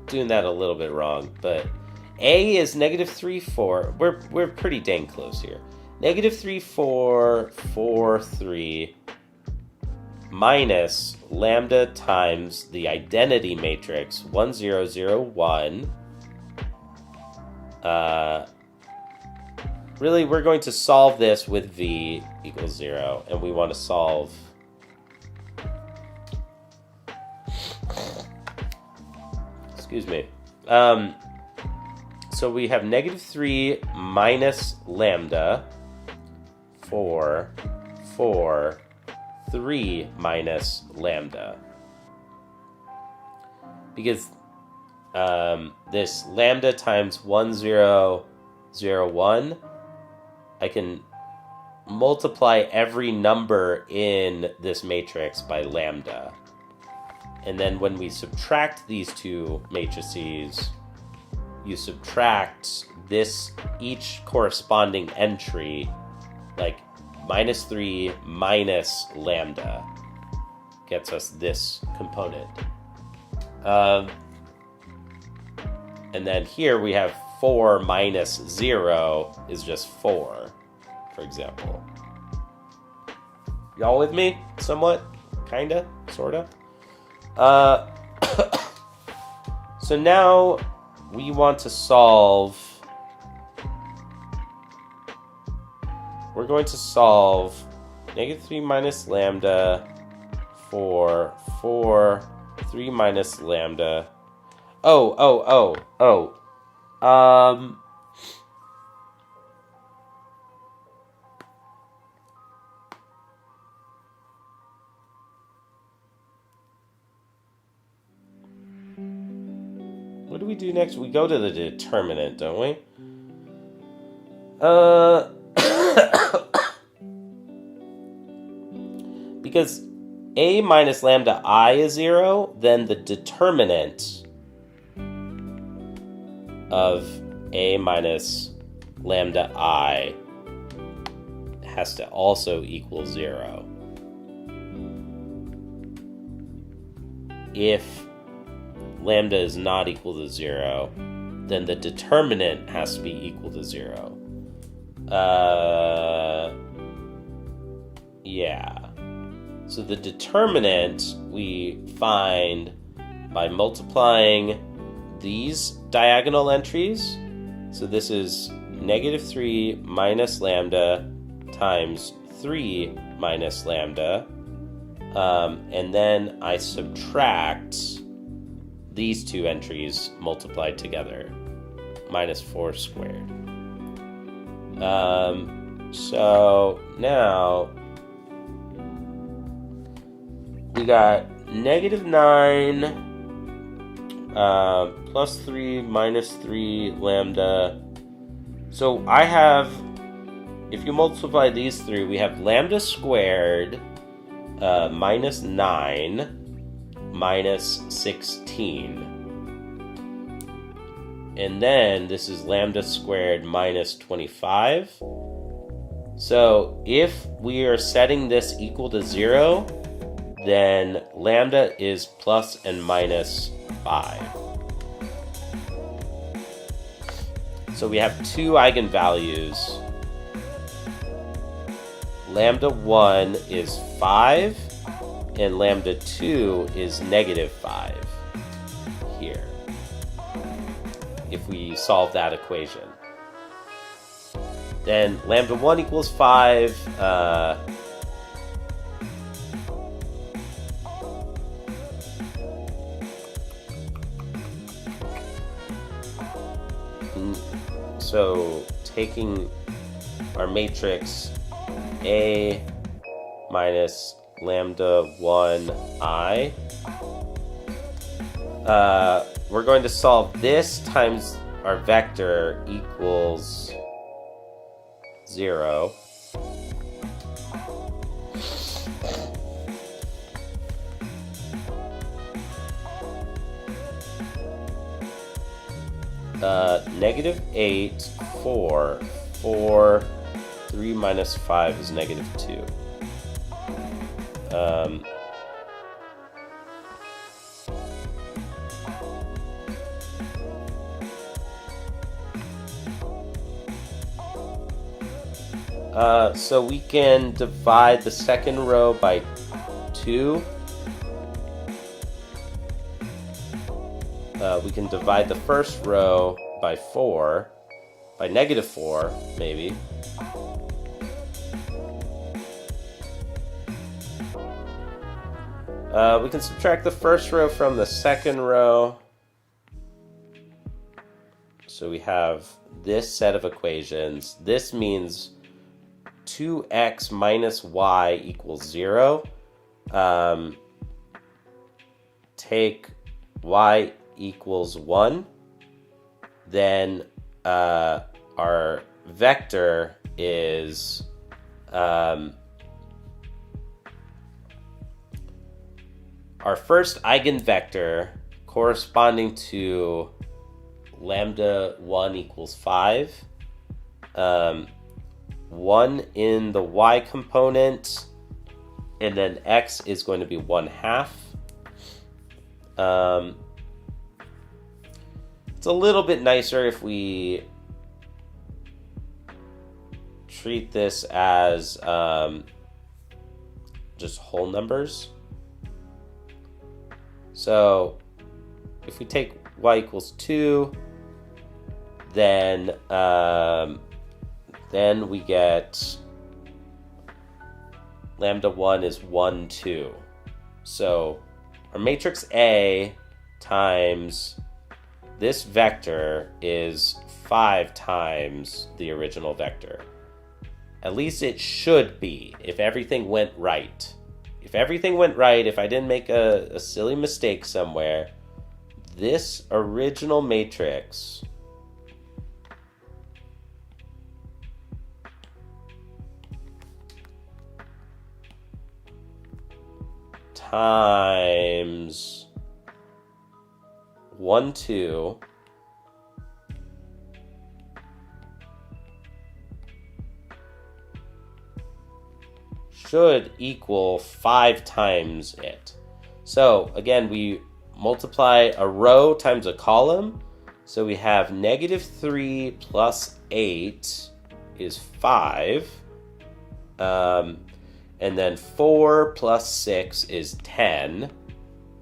doing that a little bit wrong, but a is negative 3, 4. We're pretty dang close here. Negative 3, 4, 4, 3 minus lambda times the identity matrix 1, 0, 0, 1. Really, we're going to solve this with v equals 0, and we want to solve excuse me. So we have negative 3 minus lambda 4, 4, 3 minus lambda. Because this lambda times 1, 0, 0, 1, I can multiply every number in this matrix by lambda. And then when we subtract these two matrices, you subtract this, each corresponding entry, like minus 3 minus lambda gets us this component. And then here we have 4 minus 0 is just 4, for example. Y'all with me? Somewhat? Kinda? Sorta? So now we want to solve. We're going to solve negative 3 minus lambda for 4, 3 minus lambda. What do we do next? We go to the determinant, don't we? Because a minus lambda I is 0, then the determinant of a minus lambda I has to also equal 0. If lambda is not equal to 0, then the determinant has to be equal to 0. Yeah. So the determinant we find by multiplying these diagonal entries. So this is negative 3 minus lambda times 3 minus lambda. And then I subtract these two entries multiplied together, minus 4 squared. So now we got negative 9 plus 3 minus 3 lambda. So I have, if you multiply these three, we have lambda squared minus 9 minus 16. And then this is lambda squared minus 25. So if we are setting this equal to 0, then lambda is plus and minus 5. So we have two eigenvalues. lambda 1 is 5, and lambda 2 is negative 5 here, if we solve that equation. Then lambda 1 equals 5, so taking our matrix A minus lambda 1I, we're going to solve this times our vector equals 0. Negative 8, 4, 4, 3 minus 5 is negative 2. So we can divide the second row by 2. We can divide the first row by 4, by negative 4, maybe. We can subtract the first row from the second row. So we have this set of equations. This means 2x minus y equals 0. Take y equals 1. Then our vector is our first eigenvector corresponding to lambda 1 equals 5. 1 in the y component, and then x is going to be 1/2. It's a little bit nicer if we treat this as just whole numbers. So if we take y equals 2, then we get lambda 1 is 1, 2. So our matrix A times this vector is 5 times the original vector. At least it should be, if everything went right. If everything went right, if I didn't make a silly mistake somewhere, this original matrix times 1, 2 should equal 5 times it. So again, we multiply a row times a column. So we have negative 3 plus 8 is 5. And then 4 plus 6 is 10.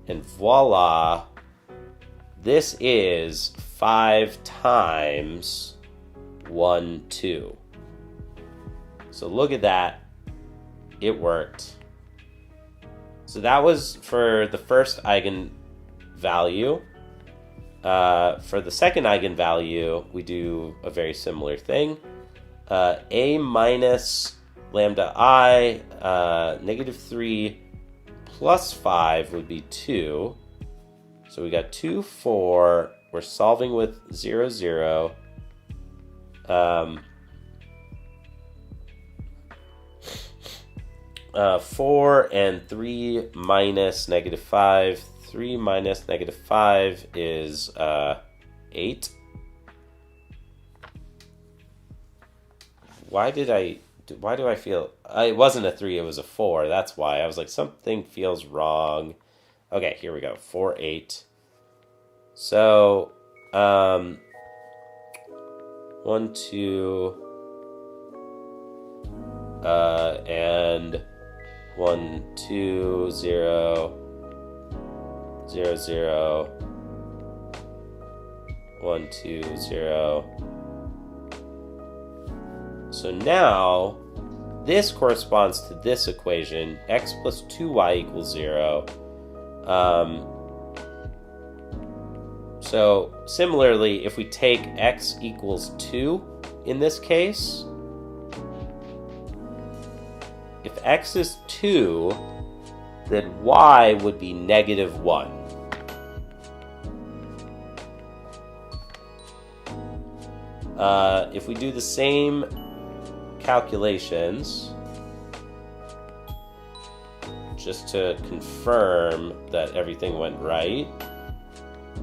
And voila, this is 5 times 1, 2. So look at that. It worked. So that was for the first eigenvalue. For the second eigenvalue, we do a very similar thing. A minus lambda I, negative 3 plus 5 would be 2. So we got 2, 4. We're solving with 0, 0. 4 and 3 minus negative 5. 3 minus negative 5 is 8. Why do I feel... it wasn't a 3, it was a 4. That's why. I was like, something feels wrong. Okay, here we go. 4, 8. So, 1, 2... and 1, 2, 0, 0, 0, 1, 2, 0. So now this corresponds to this equation, x plus 2y equals 0. So similarly, if we take x equals 2 in this case, if x is 2, then y would be negative 1. If we do the same calculations, just to confirm that everything went right,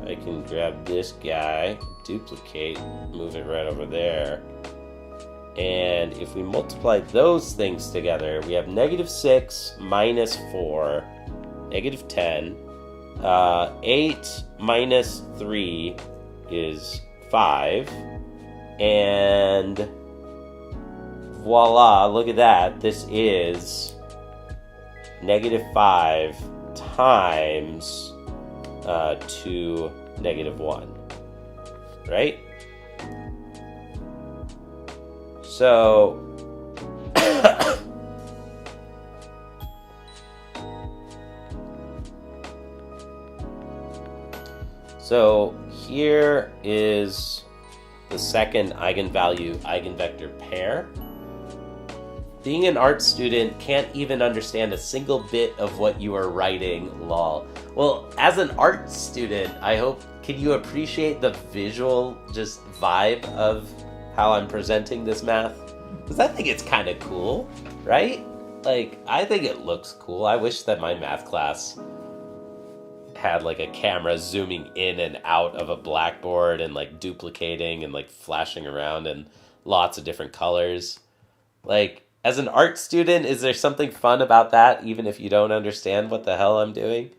I can grab this guy, duplicate, move it right over there. And if we multiply those things together, we have negative 6 minus 4, negative 10. 8 minus 3 is 5. And voila, look at that. This is negative 5 times 2, negative 1. Right? So, so here is the second eigenvalue-eigenvector pair. Being an art student can't even understand a single bit of what you are writing, lol. Well, as an art student, can you appreciate the visual just vibe of how I'm presenting this math? Because I think it's kind of cool, right? Like, I think it looks cool. I wish that my math class had like a camera zooming in and out of a blackboard and like duplicating and like flashing around in lots of different colors. Like, as an art student, is there something fun about that, even if you don't understand what the hell I'm doing?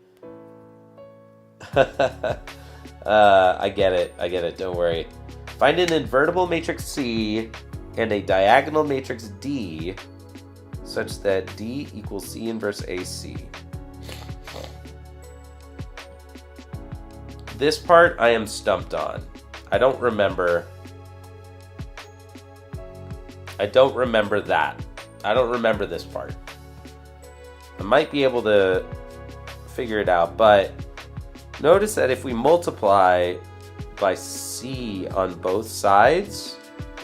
I get it, don't worry. Find an invertible matrix C and a diagonal matrix D such that D equals C inverse AC. This part I am stumped on. I don't remember that. I don't remember this part. I might be able to figure it out, but notice that if we multiply by C on both sides,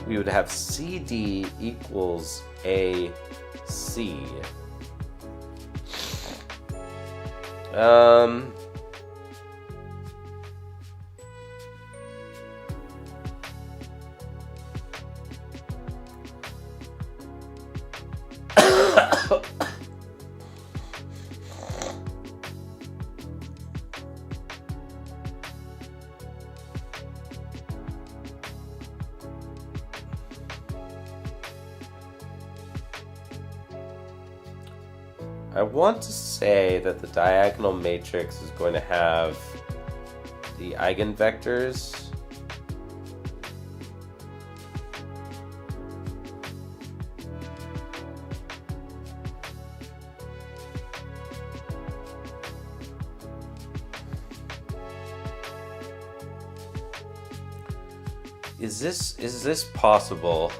we would have CD equals AC. I want to say that the diagonal matrix is going to have the eigenvectors Is this possible?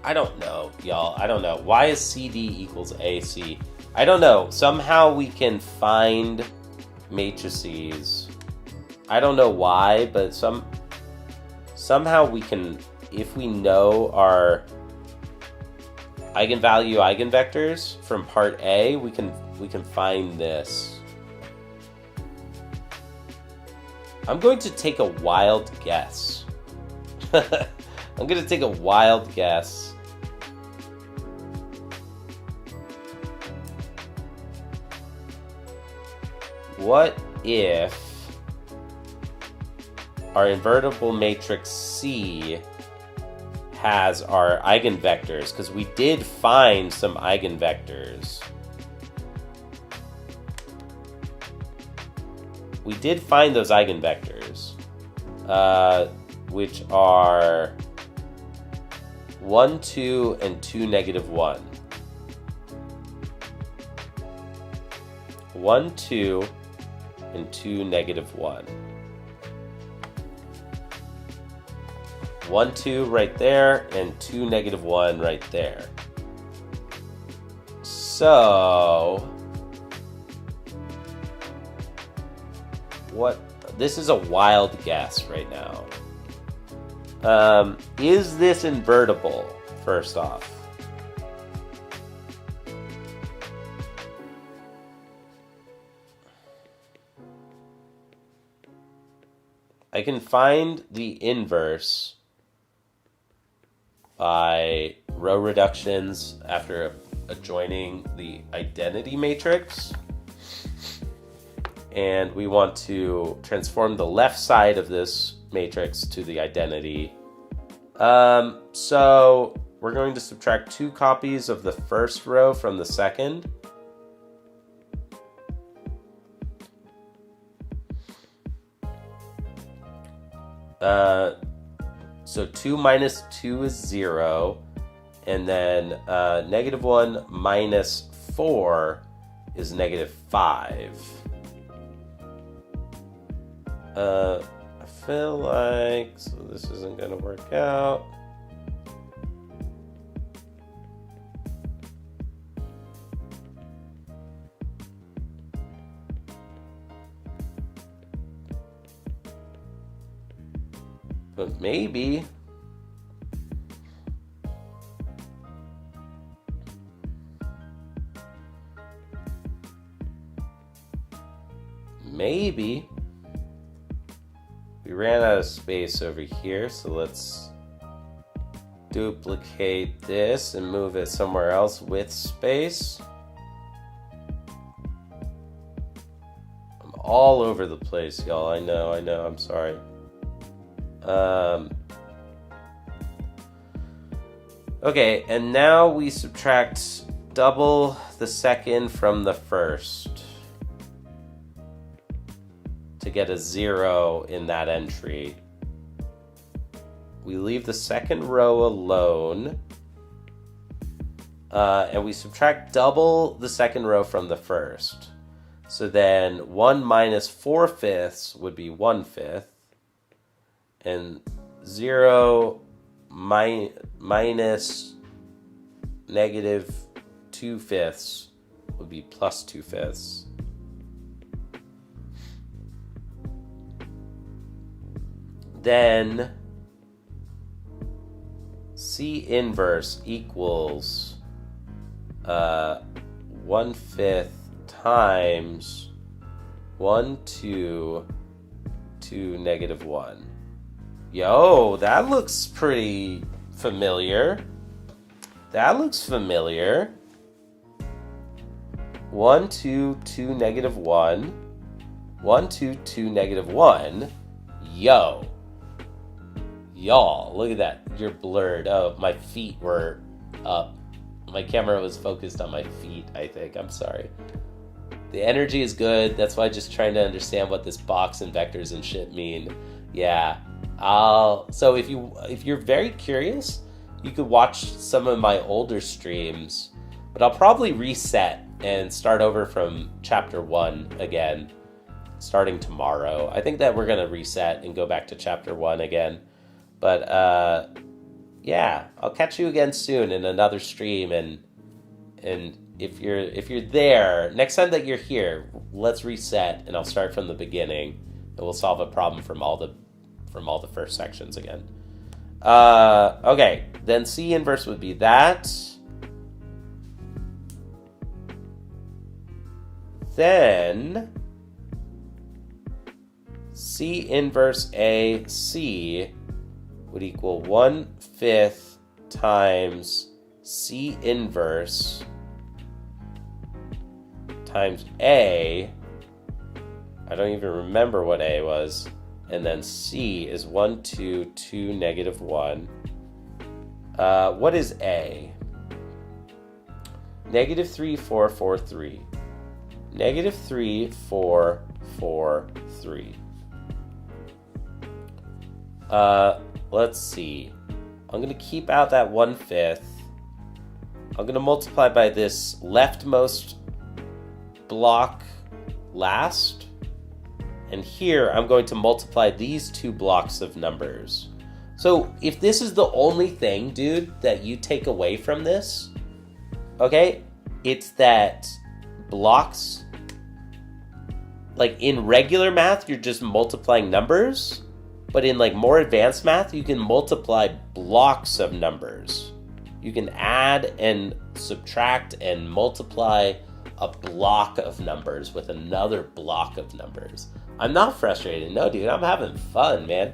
I don't know, y'all. I don't know. Why is CD equals AC? I don't know. Somehow we can find matrices. I don't know why, but somehow we can, if we know our eigenvalue eigenvectors from part A, we can find this. I'm going to take a wild guess. I'm going to take a wild guess. What if our invertible matrix C has our eigenvectors? Because we did find some eigenvectors. We did find those eigenvectors, which are 1, 2, and 2, negative 1. 1, 2, and 2, negative 1. 1, 2 right there, and 2, negative 1 right there. So, this is a wild guess right now. Is this invertible, first off? I can find the inverse by row reductions after adjoining the identity matrix. And we want to transform the left side of this matrix to the identity. So we're going to subtract 2 copies of the first row from the second. So 2 minus 2 is 0, and then negative 1 minus 4 is negative 5. I feel like, so this isn't going to work out. But maybe. Maybe. We ran out of space over here, so let's duplicate this and move it somewhere else with space. I'm all over the place, y'all. I know, I'm sorry. Okay, and now we subtract double the second from the first to get a 0 in that entry. We leave the second row alone, and we subtract double the second row from the first. So then 1 minus 4/5 would be 1/5, and 0 minus negative 2/5 would be plus 2/5. Then C inverse equals 1/5 times 1, 2, 2, negative 1. Yo, that looks pretty familiar. That looks familiar. 1, 2, 2, negative 1. 1, 2, 2, negative 1. Yo. Y'all, look at that. You're blurred. Oh, my feet were up. My camera was focused on my feet, I think. I'm sorry. The energy is good. That's why I'm just trying to understand what this box and vectors and shit mean. Yeah. So if you're very curious, you could watch some of my older streams, but I'll probably reset and start over from chapter 1 again, starting tomorrow. I think that we're going to reset and go back to chapter 1 again. But yeah, I'll catch you again soon in another stream, and if you're there, next time that you're here, let's reset and I'll start from the beginning and we'll solve a problem from all the first sections again. Okay, then C inverse would be that. Then C inverse AC would equal 1/5 times C inverse times A. I don't even remember what A was. And then C is 1, 2, 2, negative 1. What is A? Negative 3, 4, 4, 3. Negative 3, 4, 4, 3. Let's see. I'm going to keep out that 1/5. I'm going to multiply by this leftmost block last. And here, I'm going to multiply these two blocks of numbers. So if this is the only thing, dude, that you take away from this, okay, it's that blocks, like in regular math, you're just multiplying numbers. But in like more advanced math, you can multiply blocks of numbers. You can add and subtract and multiply a block of numbers with another block of numbers. I'm not frustrated. No, dude, I'm having fun, man.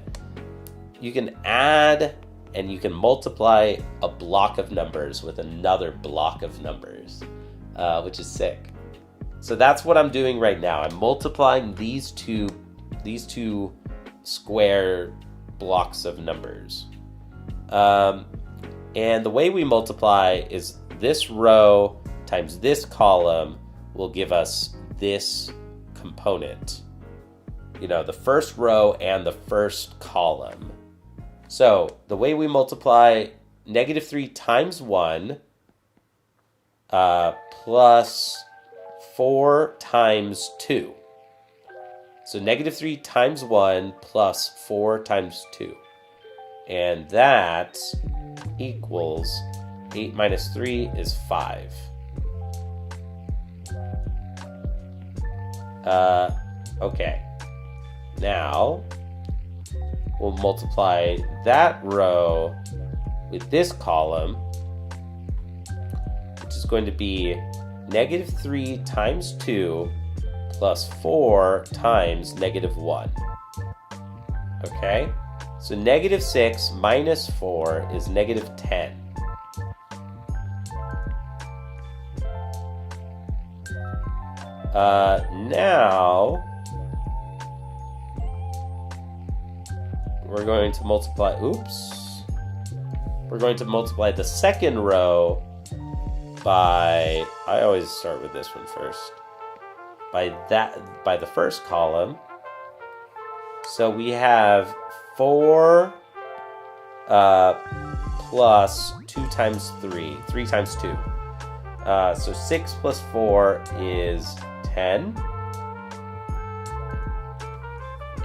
You can add and you can multiply a block of numbers with another block of numbers, which is sick. So that's what I'm doing right now. I'm multiplying these two square blocks of numbers. And the way we multiply is this row times this column will give us this component. You know, the first row and the first column. So the way we multiply -3 times 1 plus 4 times 2. So -3 times 1 plus 4 times 2. And that equals 8 minus 3 is 5. Okay. Now, we'll multiply that row with this column, which is going to be -3 times 2 plus 4 times -1. Okay? So -6 minus 4 is -10. Now, we're going to multiply, we're going to multiply the second row by, I always start with this one first, by the first column. So we have 4 plus 2 times 3, 3 times 2. So 6 plus 4 is 10.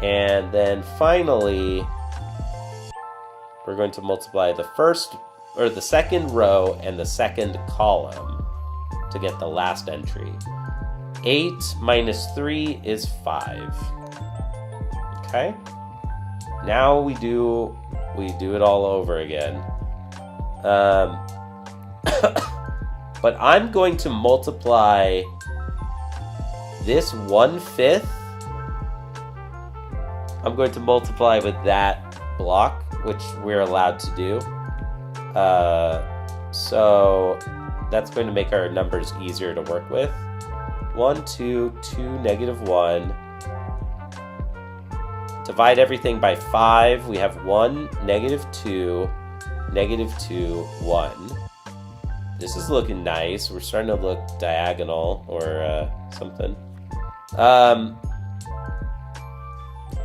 And then finally, we're going to multiply the second row and the second column to get the last entry. 8 minus 3 is 5. Okay? Now we do it all over again. But I'm going to multiply this 1/5. I'm going to multiply with that block, which we're allowed to do. So that's going to make our numbers easier to work with. 1, 2, 2, -1. Divide everything by 5. We have 1, -2, -2, 1. This is looking nice. We're starting to look diagonal or something.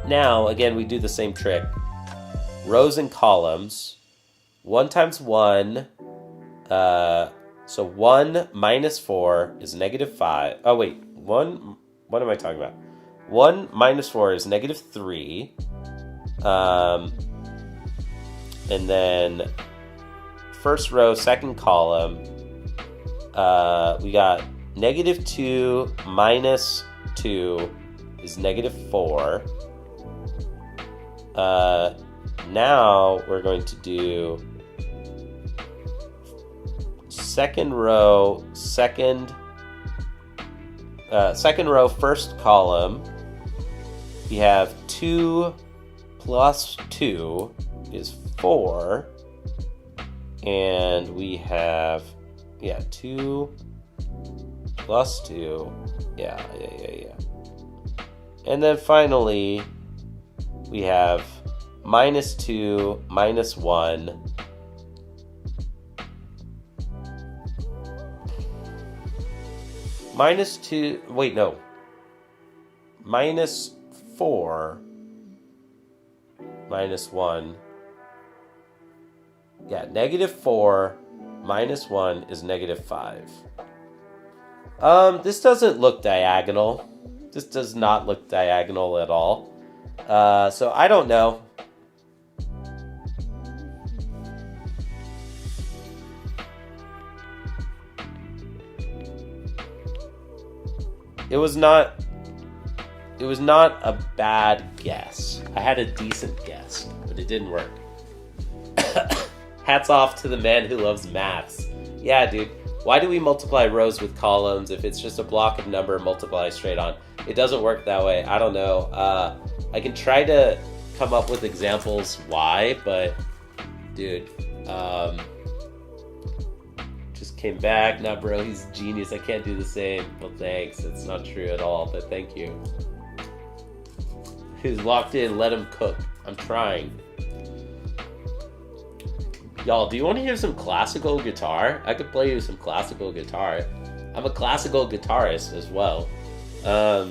Now, again, we do the same trick. Rows and columns. 1 times 1. So 1 minus 4 is -5. Oh, wait. 1. What am I talking about? 1 minus 4 is -3. And then first row, second column, we got -2 minus 2 is -4. Now we're going to do second row, first column. We have 2 plus 2 is 4. And we have, 2 plus 2. Yeah. And then finally, we have -2 minus 1. -4 minus 1 Yeah, -4 minus 1 is -5. This doesn't look diagonal. This does not look diagonal at all. So I don't know. It was not a bad guess. I had a decent guess, but it didn't work. Hats off to the man who loves maths. Yeah, dude. Why do we multiply rows with columns if it's just a block of number multiply straight on? It doesn't work that way. I don't know. I can try to come up with examples why, but dude, just came back. Nah, bro, he's a genius. I can't do the same. Well, thanks. It's not true at all, but thank you. Who's locked in? Let him cook. I'm trying. Y'all, do you want to hear some classical guitar? I could play you some classical guitar. I'm a classical guitarist as well. I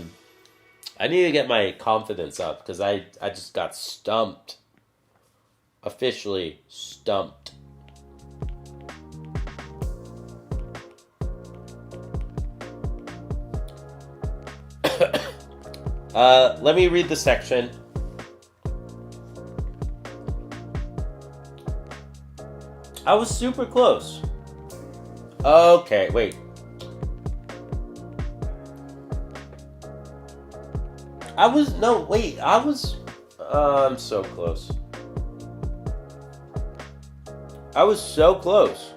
need to get my confidence up because I just got stumped. Officially stumped. Let me read the section. I was super close. Okay, wait. I'm so close. I was so close.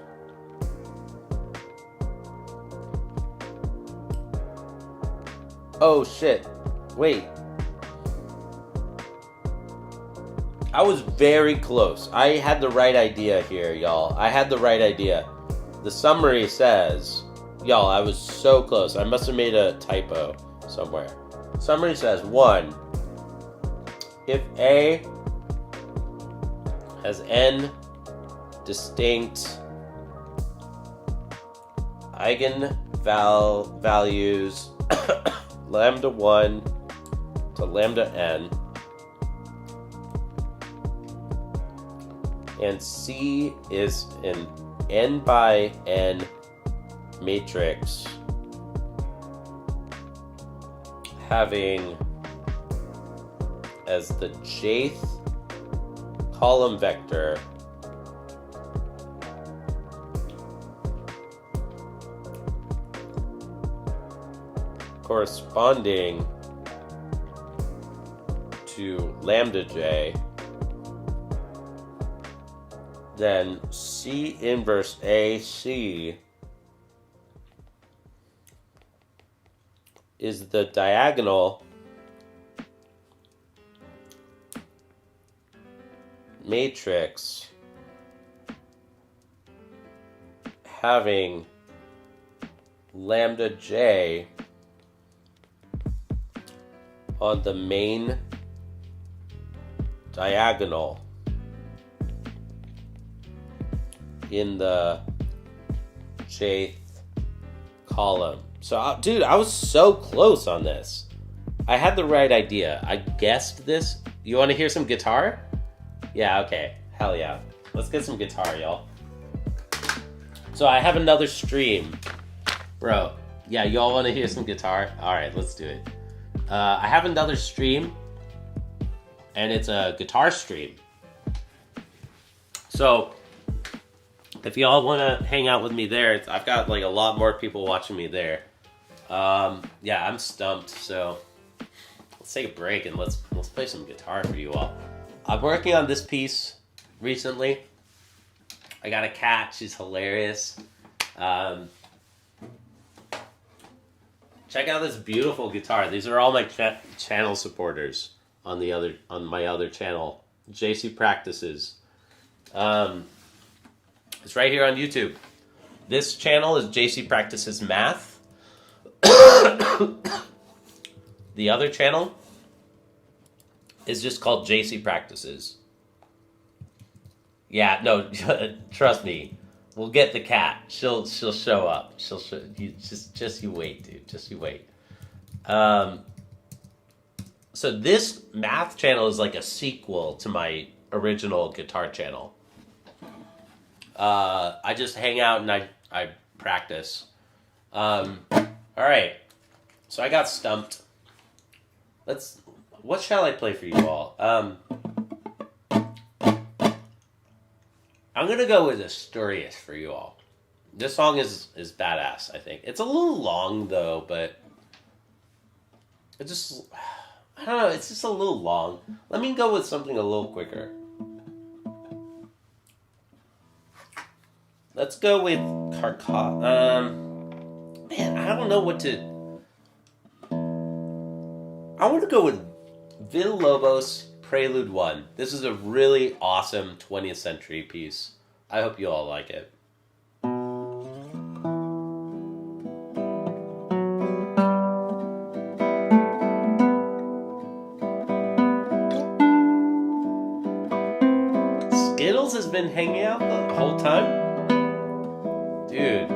Oh shit. Wait. I was very close. I had the right idea here, y'all. I had the right idea. The summary says, y'all, I was so close. I must have made a typo somewhere. Summary says, 1, if A has n distinct eigenvalues lambda 1 to lambda n, and C is an n by n matrix having as the jth column vector corresponding to lambda j, then C inverse AC is the diagonal matrix having lambda j on the main diagonal in the jth column. So, dude, I was so close on this. I had the right idea. I guessed this. You want to hear some guitar? Yeah, okay. Hell yeah. Let's get some guitar, y'all. So I have another stream. Bro, yeah, y'all want to hear some guitar? All right, let's do it. I have another stream, and it's a guitar stream. So if y'all want to hang out with me there, I've got like a lot more people watching me there. Yeah, I'm stumped, so let's take a break and let's play some guitar for you all. I'm working on this piece recently. I got a cat, she's hilarious. Check out this beautiful guitar. These are all my channel supporters on my other channel, JC Practices. It's right here on YouTube. This channel is JC Practices Math. The other channel is just called JC Practices. Yeah, no, trust me. We'll get the cat. She'll show up. You just you wait, dude. Just you wait. So this math channel is like a sequel to my original guitar channel. I just hang out and I practice. All right. So I got stumped. What shall I play for you all? I'm gonna go with Asturias for you all. This song is badass. I think it's a little long though, but it just I don't know. It's just a little long. Let me go with something a little quicker. Let's go with Carca. Man, I don't know what to. I want to go with Villalobos Prelude 1. This is a really awesome 20th century piece. I hope you all like it. Skittles has been hanging out the whole time? Dude.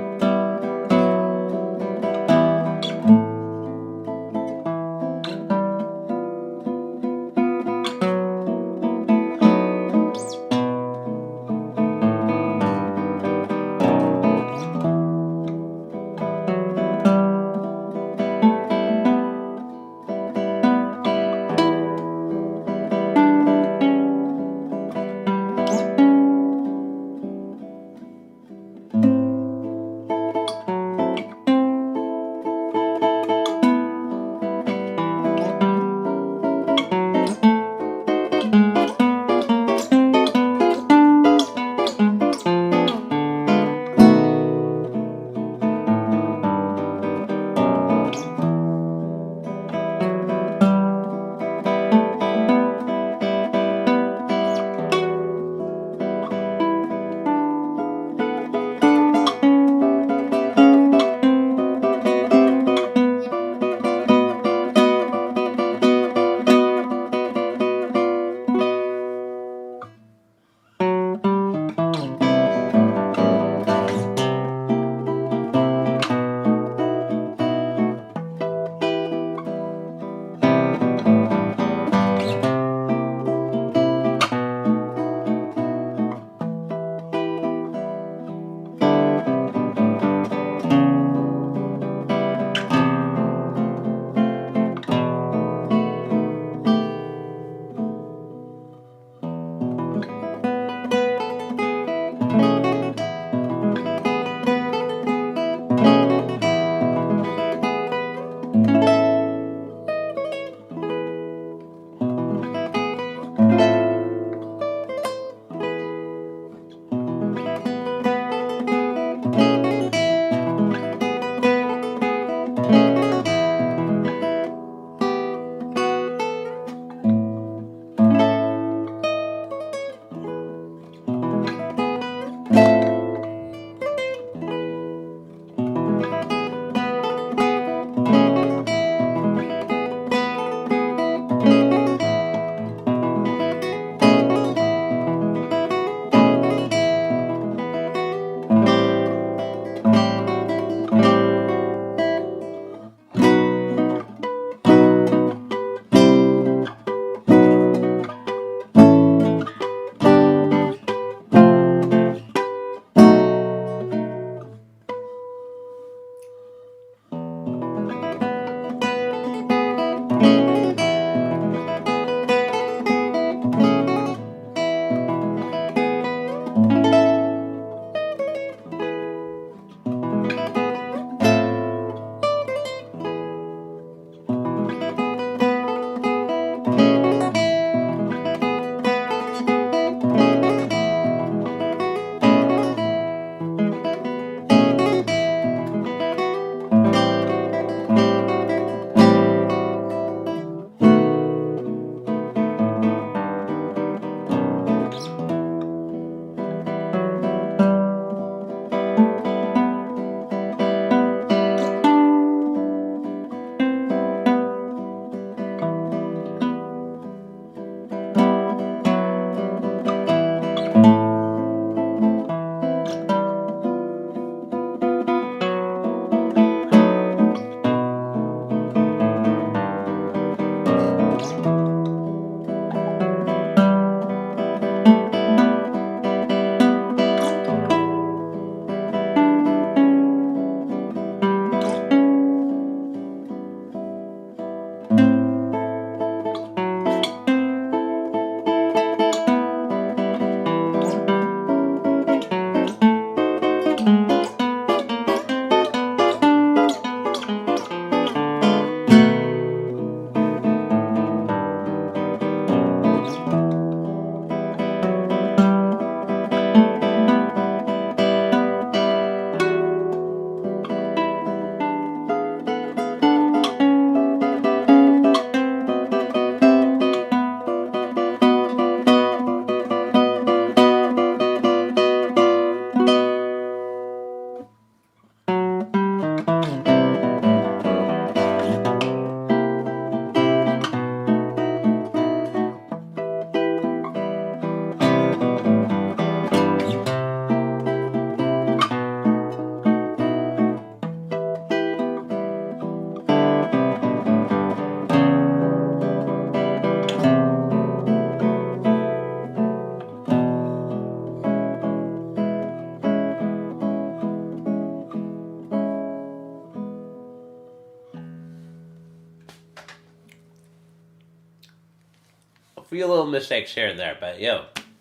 few little mistakes here and there, but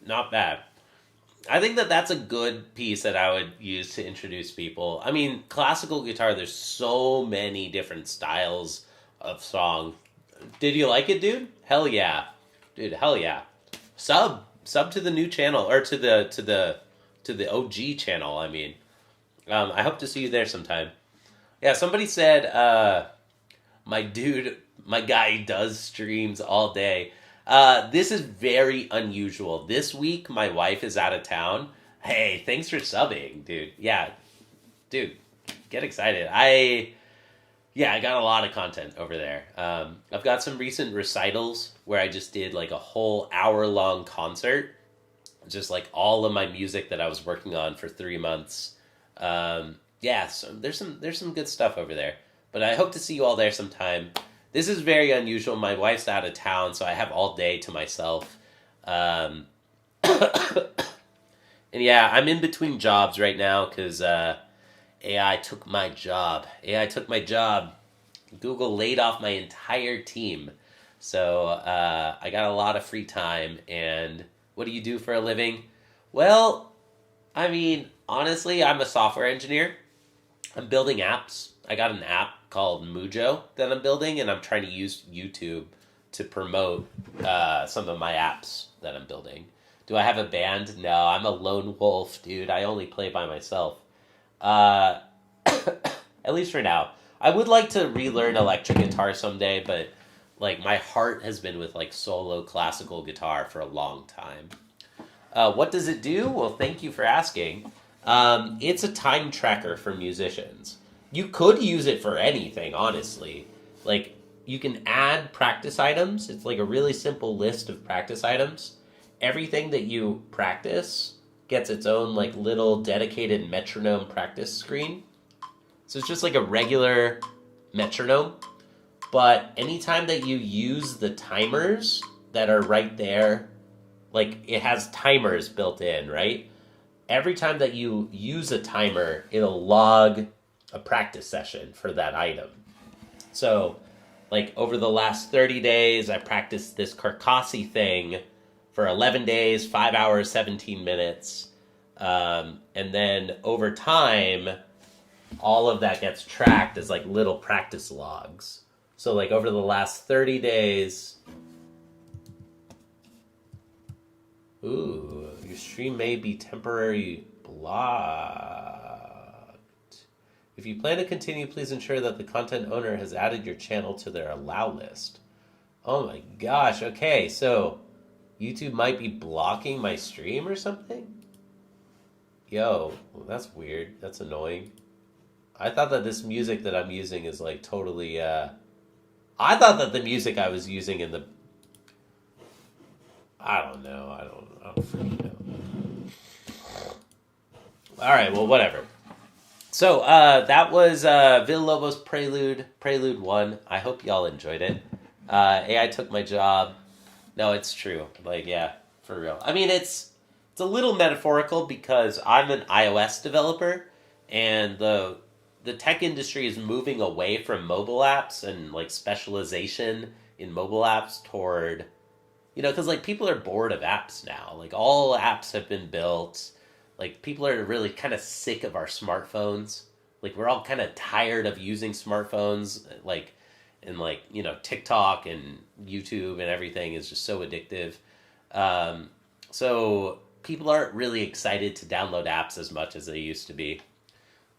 not bad. I think that that's a good piece that I would use to introduce people. I mean, classical guitar, there's so many different styles of song. Did you like it, dude? Hell yeah. Dude, hell yeah. Sub to the new channel, or to the OG channel, I mean. I hope to see you there sometime. Yeah, somebody said, my guy does streams all day. This is very unusual. This week, my wife is out of town. Hey, thanks for subbing, dude. Yeah, dude, get excited. I got a lot of content over there. I've got some recent recitals where I just did like a whole hour-long concert. Just like all of my music that I was working on for 3 months. So there's some good stuff over there. But I hope to see you all there sometime. This is very unusual. My wife's out of town, so I have all day to myself. And yeah, I'm in between jobs right now because AI took my job. Google laid off my entire team. So I got a lot of free time. And what do you do for a living? Well, I mean, honestly, I'm a software engineer. I'm building apps. I got an app called Mujo that I'm building, and I'm trying to use YouTube to promote some of my apps that I'm building. Do I have a band? No, I'm a lone wolf, dude. I only play by myself. At least for now. I would like to relearn electric guitar someday, but like my heart has been with like solo classical guitar for a long time. What does it do? Well, thank you for asking. It's a time tracker for musicians. You could use it for anything, honestly. Like, you can add practice items. It's like a really simple list of practice items. Everything that you practice gets its own like little dedicated metronome practice screen. So it's just like a regular metronome. But anytime that you use the timers that are right there, like it has timers built in, right? Every time that you use a timer, it'll log a practice session for that item. So, like over the last 30 days, I practiced this Carcassi thing for 11 days, 5 hours, 17 minutes. And then over time, all of that gets tracked as like little practice logs. So like over the last 30 days, your stream may be temporarily blocked. If you plan to continue, please ensure that the content owner has added your channel to their allow list. Oh my gosh, okay, so YouTube might be blocking my stream or something? Yo, well, that's weird. That's annoying. I thought that this music that I'm using is like totally, I thought that the music I was using in the... I don't know. I don't freaking know. All right, well, whatever. So, that was Villalobos Prelude 1. I hope y'all enjoyed it. AI took my job. No, it's true. Like, yeah, for real. I mean, it's a little metaphorical because I'm an iOS developer, and the tech industry is moving away from mobile apps and, like, specialization in mobile apps toward... You know, because, like, people are bored of apps now. Like, all apps have been built. Like, people are really kind of sick of our smartphones. Like, we're all kind of tired of using smartphones. Like, and, like, you know, TikTok and YouTube and everything is just so addictive. So people aren't really excited to download apps as much as they used to be.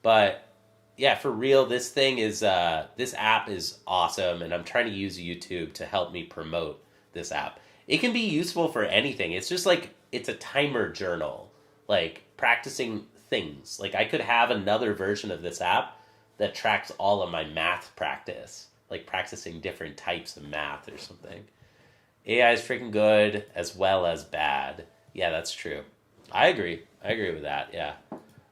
But, yeah, for real, this app is awesome. And I'm trying to use YouTube to help me promote this app. It can be useful for anything. It's just like, it's a timer journal, like practicing things. Like I could have another version of this app that tracks all of my math practice, like practicing different types of math or something. AI is freaking good as well as bad. Yeah, that's true. I agree with that. Yeah.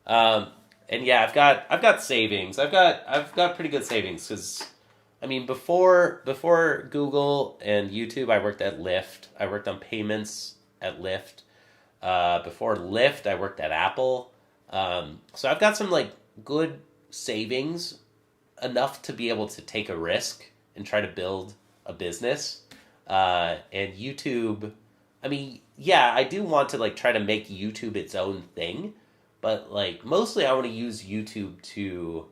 And yeah, I've got savings. I've got pretty good savings because, I mean, before Google and YouTube, I worked at Lyft. I worked on payments at Lyft. Before Lyft, I worked at Apple. So I've got some like good savings, enough to be able to take a risk and try to build a business. And YouTube I mean, yeah, I do want to like try to make YouTube its own thing, but like mostly I want to use YouTube to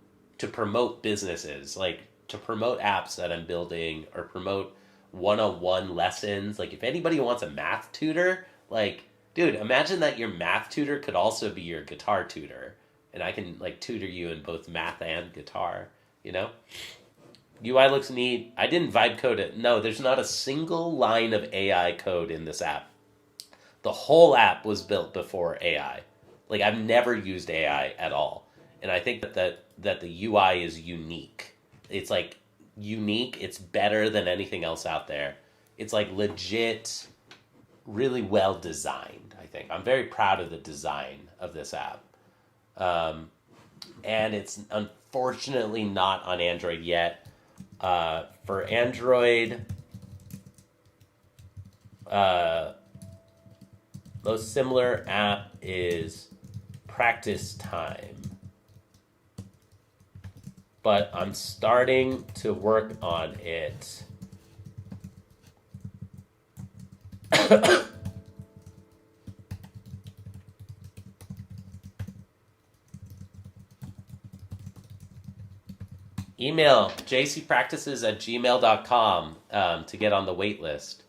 promote businesses, like to promote apps that I'm building or promote one-on-one lessons. Like if anybody wants a math tutor, like dude, imagine that your math tutor could also be your guitar tutor and I can like tutor you in both math and guitar, you know? UI looks neat. I didn't vibe code it. No, there's not a single line of AI code in this app. The whole app was built before AI. Like I've never used AI at all, and I think that the UI is unique. It's like unique. It's better than anything else out there. It's like legit, really well designed. I think I'm very proud of the design of this app, and it's unfortunately not on Android yet. For Android, most similar app is Practice Time. But I'm starting to work on it. Email jcpractices@gmail.com to get on the wait list.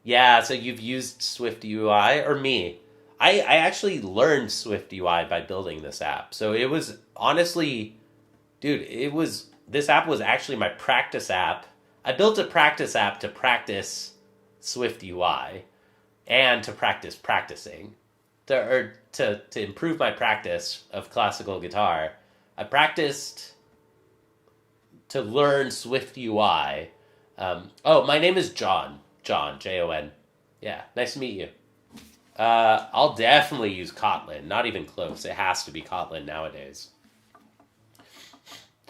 Yeah, so you've used Swift UI or me? I actually learned Swift UI by building this app. So it was honestly, dude, this app was actually my practice app. I built a practice app to practice Swift UI and to practice practicing, to improve my practice of classical guitar. I practiced to learn Swift UI. Oh, my name is John. John, Jon. Yeah, nice to meet you. I'll definitely use Kotlin. Not even close. It has to be Kotlin nowadays.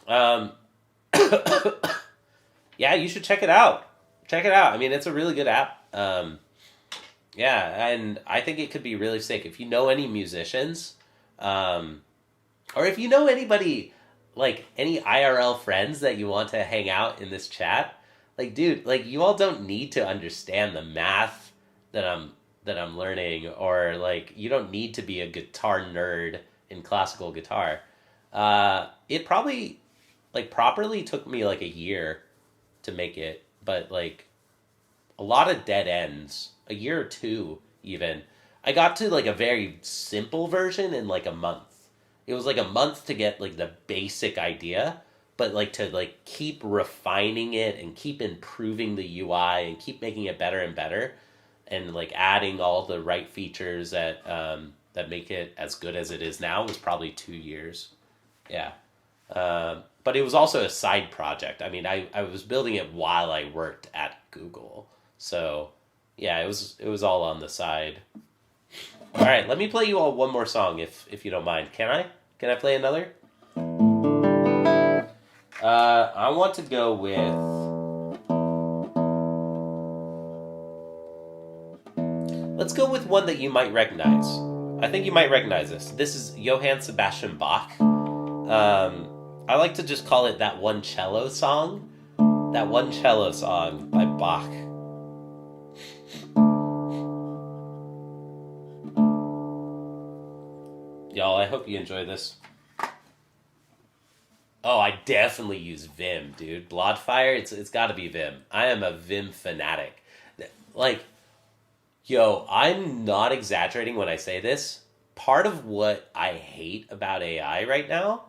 Yeah, you should check it out. Check it out. I mean, it's a really good app. Yeah, and I think it could be really sick. If you know any musicians, or if you know anybody, like any IRL friends that you want to hang out in this chat, like, dude, like you all don't need to understand the math that I'm learning, or like you don't need to be a guitar nerd in classical guitar. It probably like properly took me like a year to make it, but like a lot of dead ends, a year or two even. I got to like a very simple version in like a month. It was like a month to get like the basic idea, but like to like keep refining it and keep improving the UI and keep making it better and better, and like adding all the right features that make it as good as it is now was probably 2 years. Yeah. But it was also a side project. I mean, I was building it while I worked at Google. So yeah, it was all on the side. All right, let me play you all one more song if you don't mind. Can I? Can I play another? I want to go with... Let's go with one that you might recognize. I think you might recognize this. This is Johann Sebastian Bach. I like to just call it That One Cello Song. That One Cello Song by Bach. Y'all, I hope you enjoy this. Oh, I definitely use Vim, dude. Bloodfire, it's got to be Vim. I am a Vim fanatic. Like, yo, I'm not exaggerating when I say this. Part of what I hate about AI right now,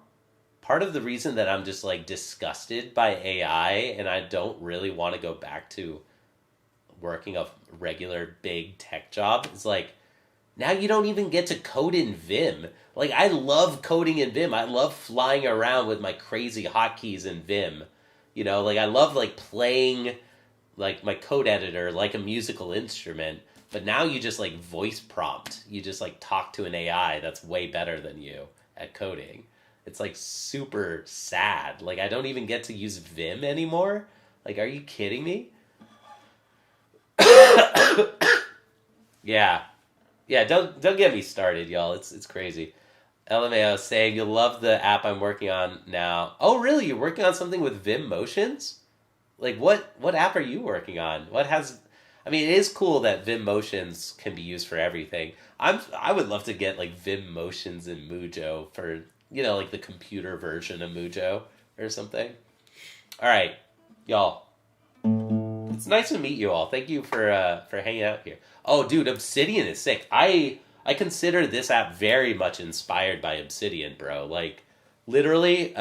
part of the reason that I'm just like disgusted by AI and I don't really want to go back to working a regular big tech job is like, now you don't even get to code in Vim. Like, I love coding in Vim. I love flying around with my crazy hotkeys in Vim. You know, like I love like playing like my code editor like a musical instrument. But now you just like voice prompt. You just like talk to an AI that's way better than you at coding. It's like super sad. Like I don't even get to use Vim anymore. Like, are you kidding me? Yeah. Yeah, don't get me started, y'all. It's crazy. LMAO saying you'll love the app I'm working on now. Oh, really? You're working on something with Vim Motions? Like what app are you working on? What has I mean, it is cool that Vim Motions can be used for everything. I would love to get like Vim Motions in Mujo for like the computer version of Mujo or something. All right, y'all. It's nice to meet you all. Thank you for hanging out here. Oh, dude, Obsidian is sick. I consider this app very much inspired by Obsidian, bro. Like, literally,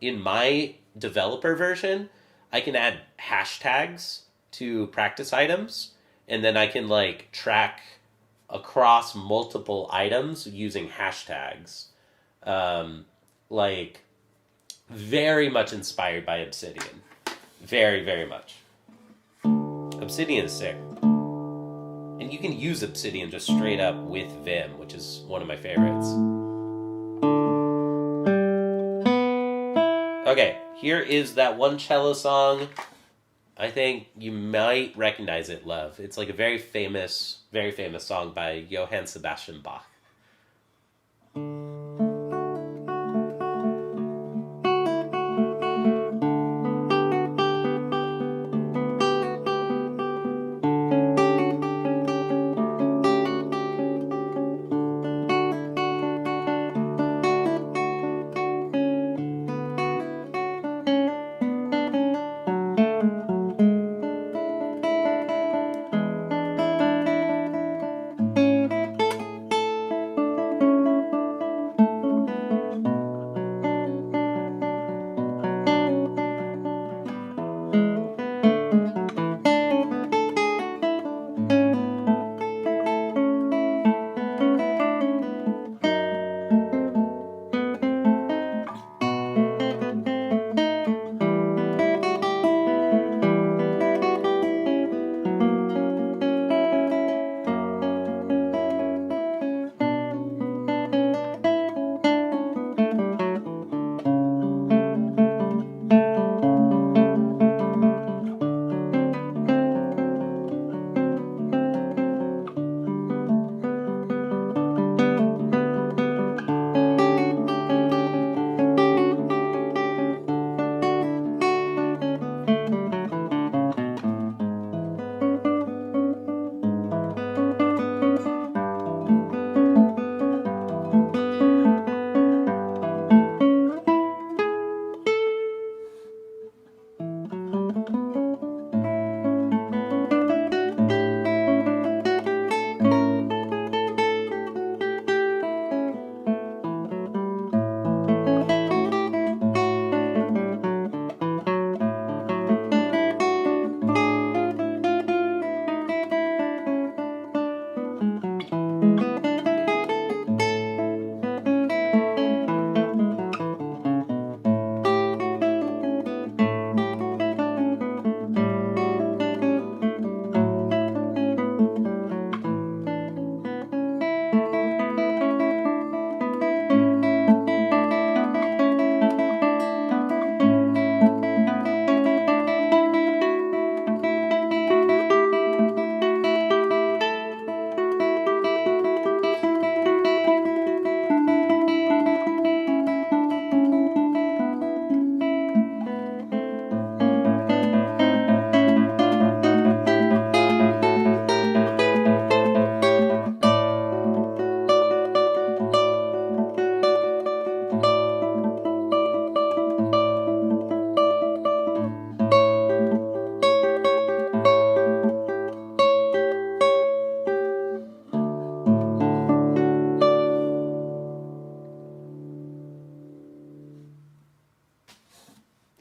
in my developer version, I can add hashtags to practice items, and then I can like track across multiple items using hashtags. Um, like, very much inspired by Obsidian. Very, very much. Obsidian is sick. And you can use Obsidian just straight up with Vim, which is one of my favorites. Okay, here is that one cello song. I think you might recognize it, Love. It's like a very famous song by Johann Sebastian Bach.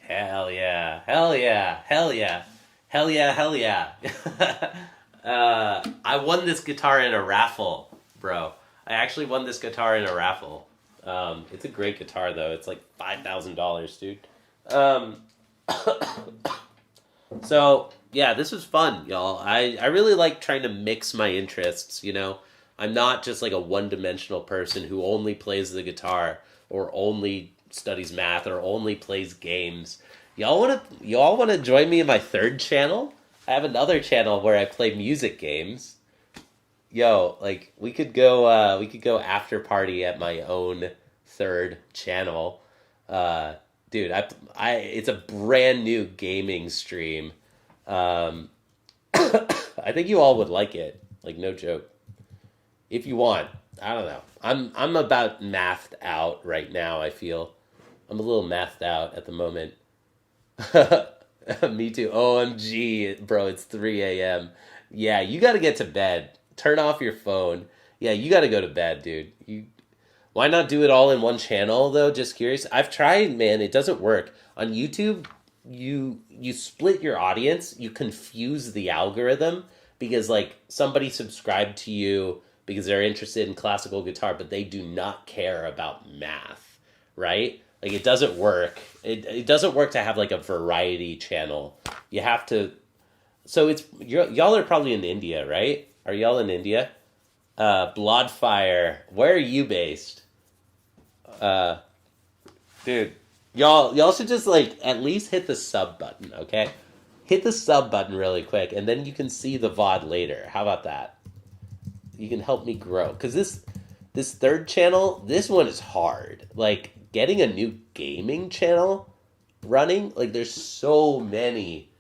Hell yeah. Hell yeah. Hell yeah. Hell yeah. Hell yeah. I won this guitar in a raffle, bro. I actually won this guitar in a raffle. It's a great guitar, though. It's like $5,000, dude. Um, so, yeah, this was fun, y'all. I really like trying to mix my interests, you know? I'm not just like a one-dimensional person who only plays the guitar or only studies math or only plays games. Y'all want to join me in my third channel? I have another channel where I play music games. Yo, like we could go after party at my own third channel. Dude, it's a brand new gaming stream. Um I think you all would like it. Like, no joke. If you want. I don't know. I'm about mathed out right now, I feel. I'm a little mathed out at the moment. Me too. OMG, bro, it's 3 a.m. Yeah, you got to get to bed. Turn off your phone. Yeah, you got to go to bed, dude. Why not do it all in one channel though? Just curious. I've tried, man. It doesn't work. On YouTube, you split your audience. You confuse the algorithm because like somebody subscribed to you because they're interested in classical guitar, but they do not care about math, right? Like it doesn't work. It doesn't work to have like a variety channel. You have to. So y'all are probably in India, right? Are y'all in India? Bloodfire. Where are you based? Uh, Dude, y'all should just like at least hit the sub button, okay? Hit the sub button really quick, and then you can see the VOD later. How about that? You can help me grow because this third channel, this one is hard. Like getting a new gaming channel running, like there's so many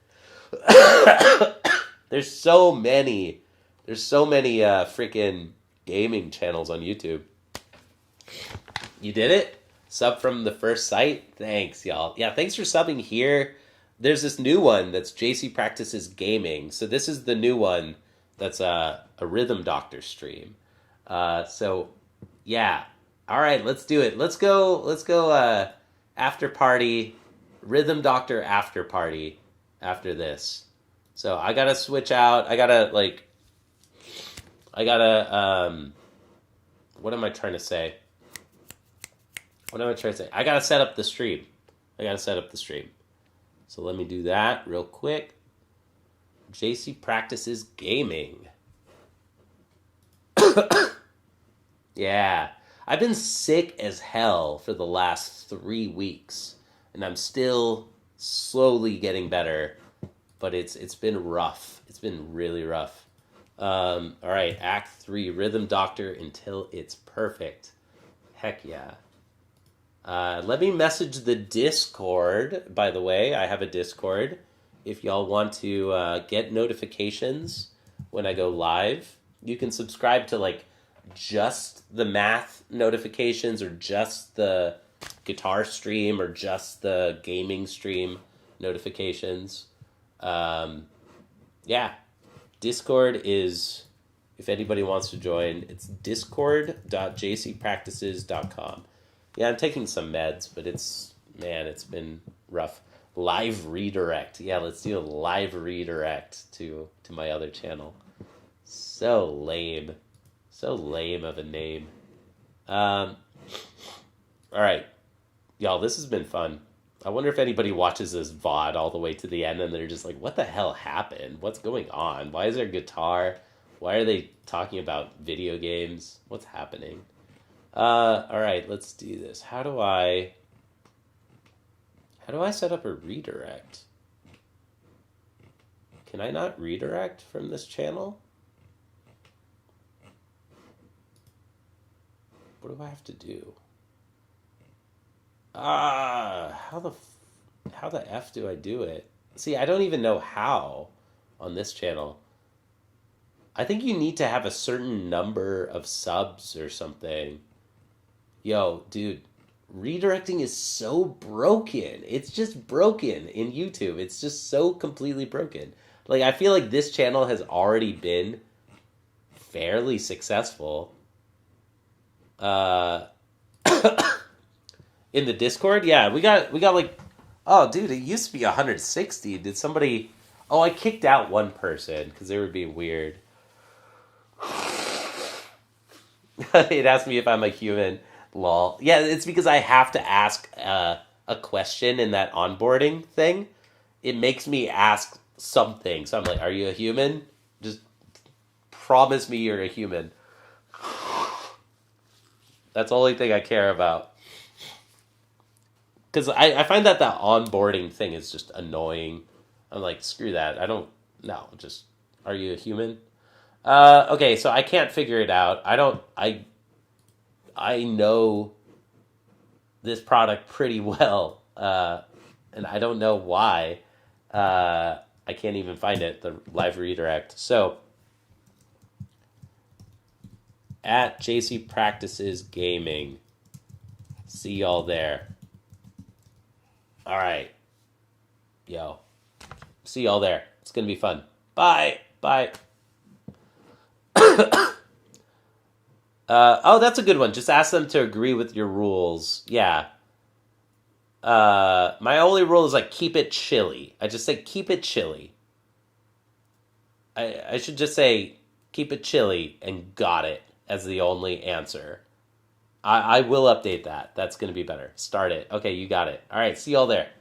freaking gaming channels on YouTube. You did it? Sub from the first site? Thanks, y'all. Yeah, thanks for subbing here. There's this new one that's JC Practices Gaming. So this is the new one that's a Rhythm Doctor stream. So, yeah. All right, let's do it. Let's go after party, Rhythm Doctor after party after this. So I gotta switch out. I gotta, what am I trying to say? I gotta set up the stream. So let me do that real quick. JC Practices Gaming. Yeah. I've been sick as hell for the last 3 weeks. And I'm still slowly getting better. But it's been rough. It's been really rough. All right, Act 3, Rhythm Doctor until it's perfect. Heck yeah. Let me message the Discord, by the way. I have a Discord. If y'all want to get notifications when I go live, you can subscribe to like just the math notifications or just the guitar stream or just the gaming stream notifications. Yeah. Discord is, if anybody wants to join, it's discord.jcpractices.com. Yeah, I'm taking some meds, but it's been rough. Live redirect. Yeah, let's do a live redirect to my other channel. So lame. So lame of a name. All right. Y'all, this has been fun. I wonder if anybody watches this VOD all the way to the end and they're just like, what the hell happened? What's going on? Why is there guitar? Why are they talking about video games? What's happening? All right, let's do this. How do I set up a redirect? Can I not redirect from this channel? What do I have to do? How the F do I do it? See, I don't even know how on this channel. I think you need to have a certain number of subs or something. Yo, dude, redirecting is so broken. It's just broken in YouTube. It's just so completely broken. Like, I feel like this channel has already been fairly successful. In the Discord? Yeah, we got like, oh, dude, it used to be 160. Did somebody... Oh, I kicked out one person because they were being weird. It asked me if I'm a human. Lol. Yeah, it's because I have to ask a question in that onboarding thing. It makes me ask something. So I'm like, are you a human? Just promise me you're a human. That's the only thing I care about. Because I find that onboarding thing is just annoying. I'm like, screw that. Just, are you a human? Okay, so I can't figure it out. I know this product pretty well, and I don't know why. I can't even find it, the live redirect. So, at JC Practices Gaming. See y'all there. All right. Yo. See y'all there. It's going to be fun. Bye. Bye. Oh, that's a good one. Just ask them to agree with your rules. Yeah. My only rule is like keep it chilly. I just say keep it chilly. I should just say keep it chilly and got it as the only answer. I will update that. That's going to be better. Start it. Okay, you got it. All right, see y'all there.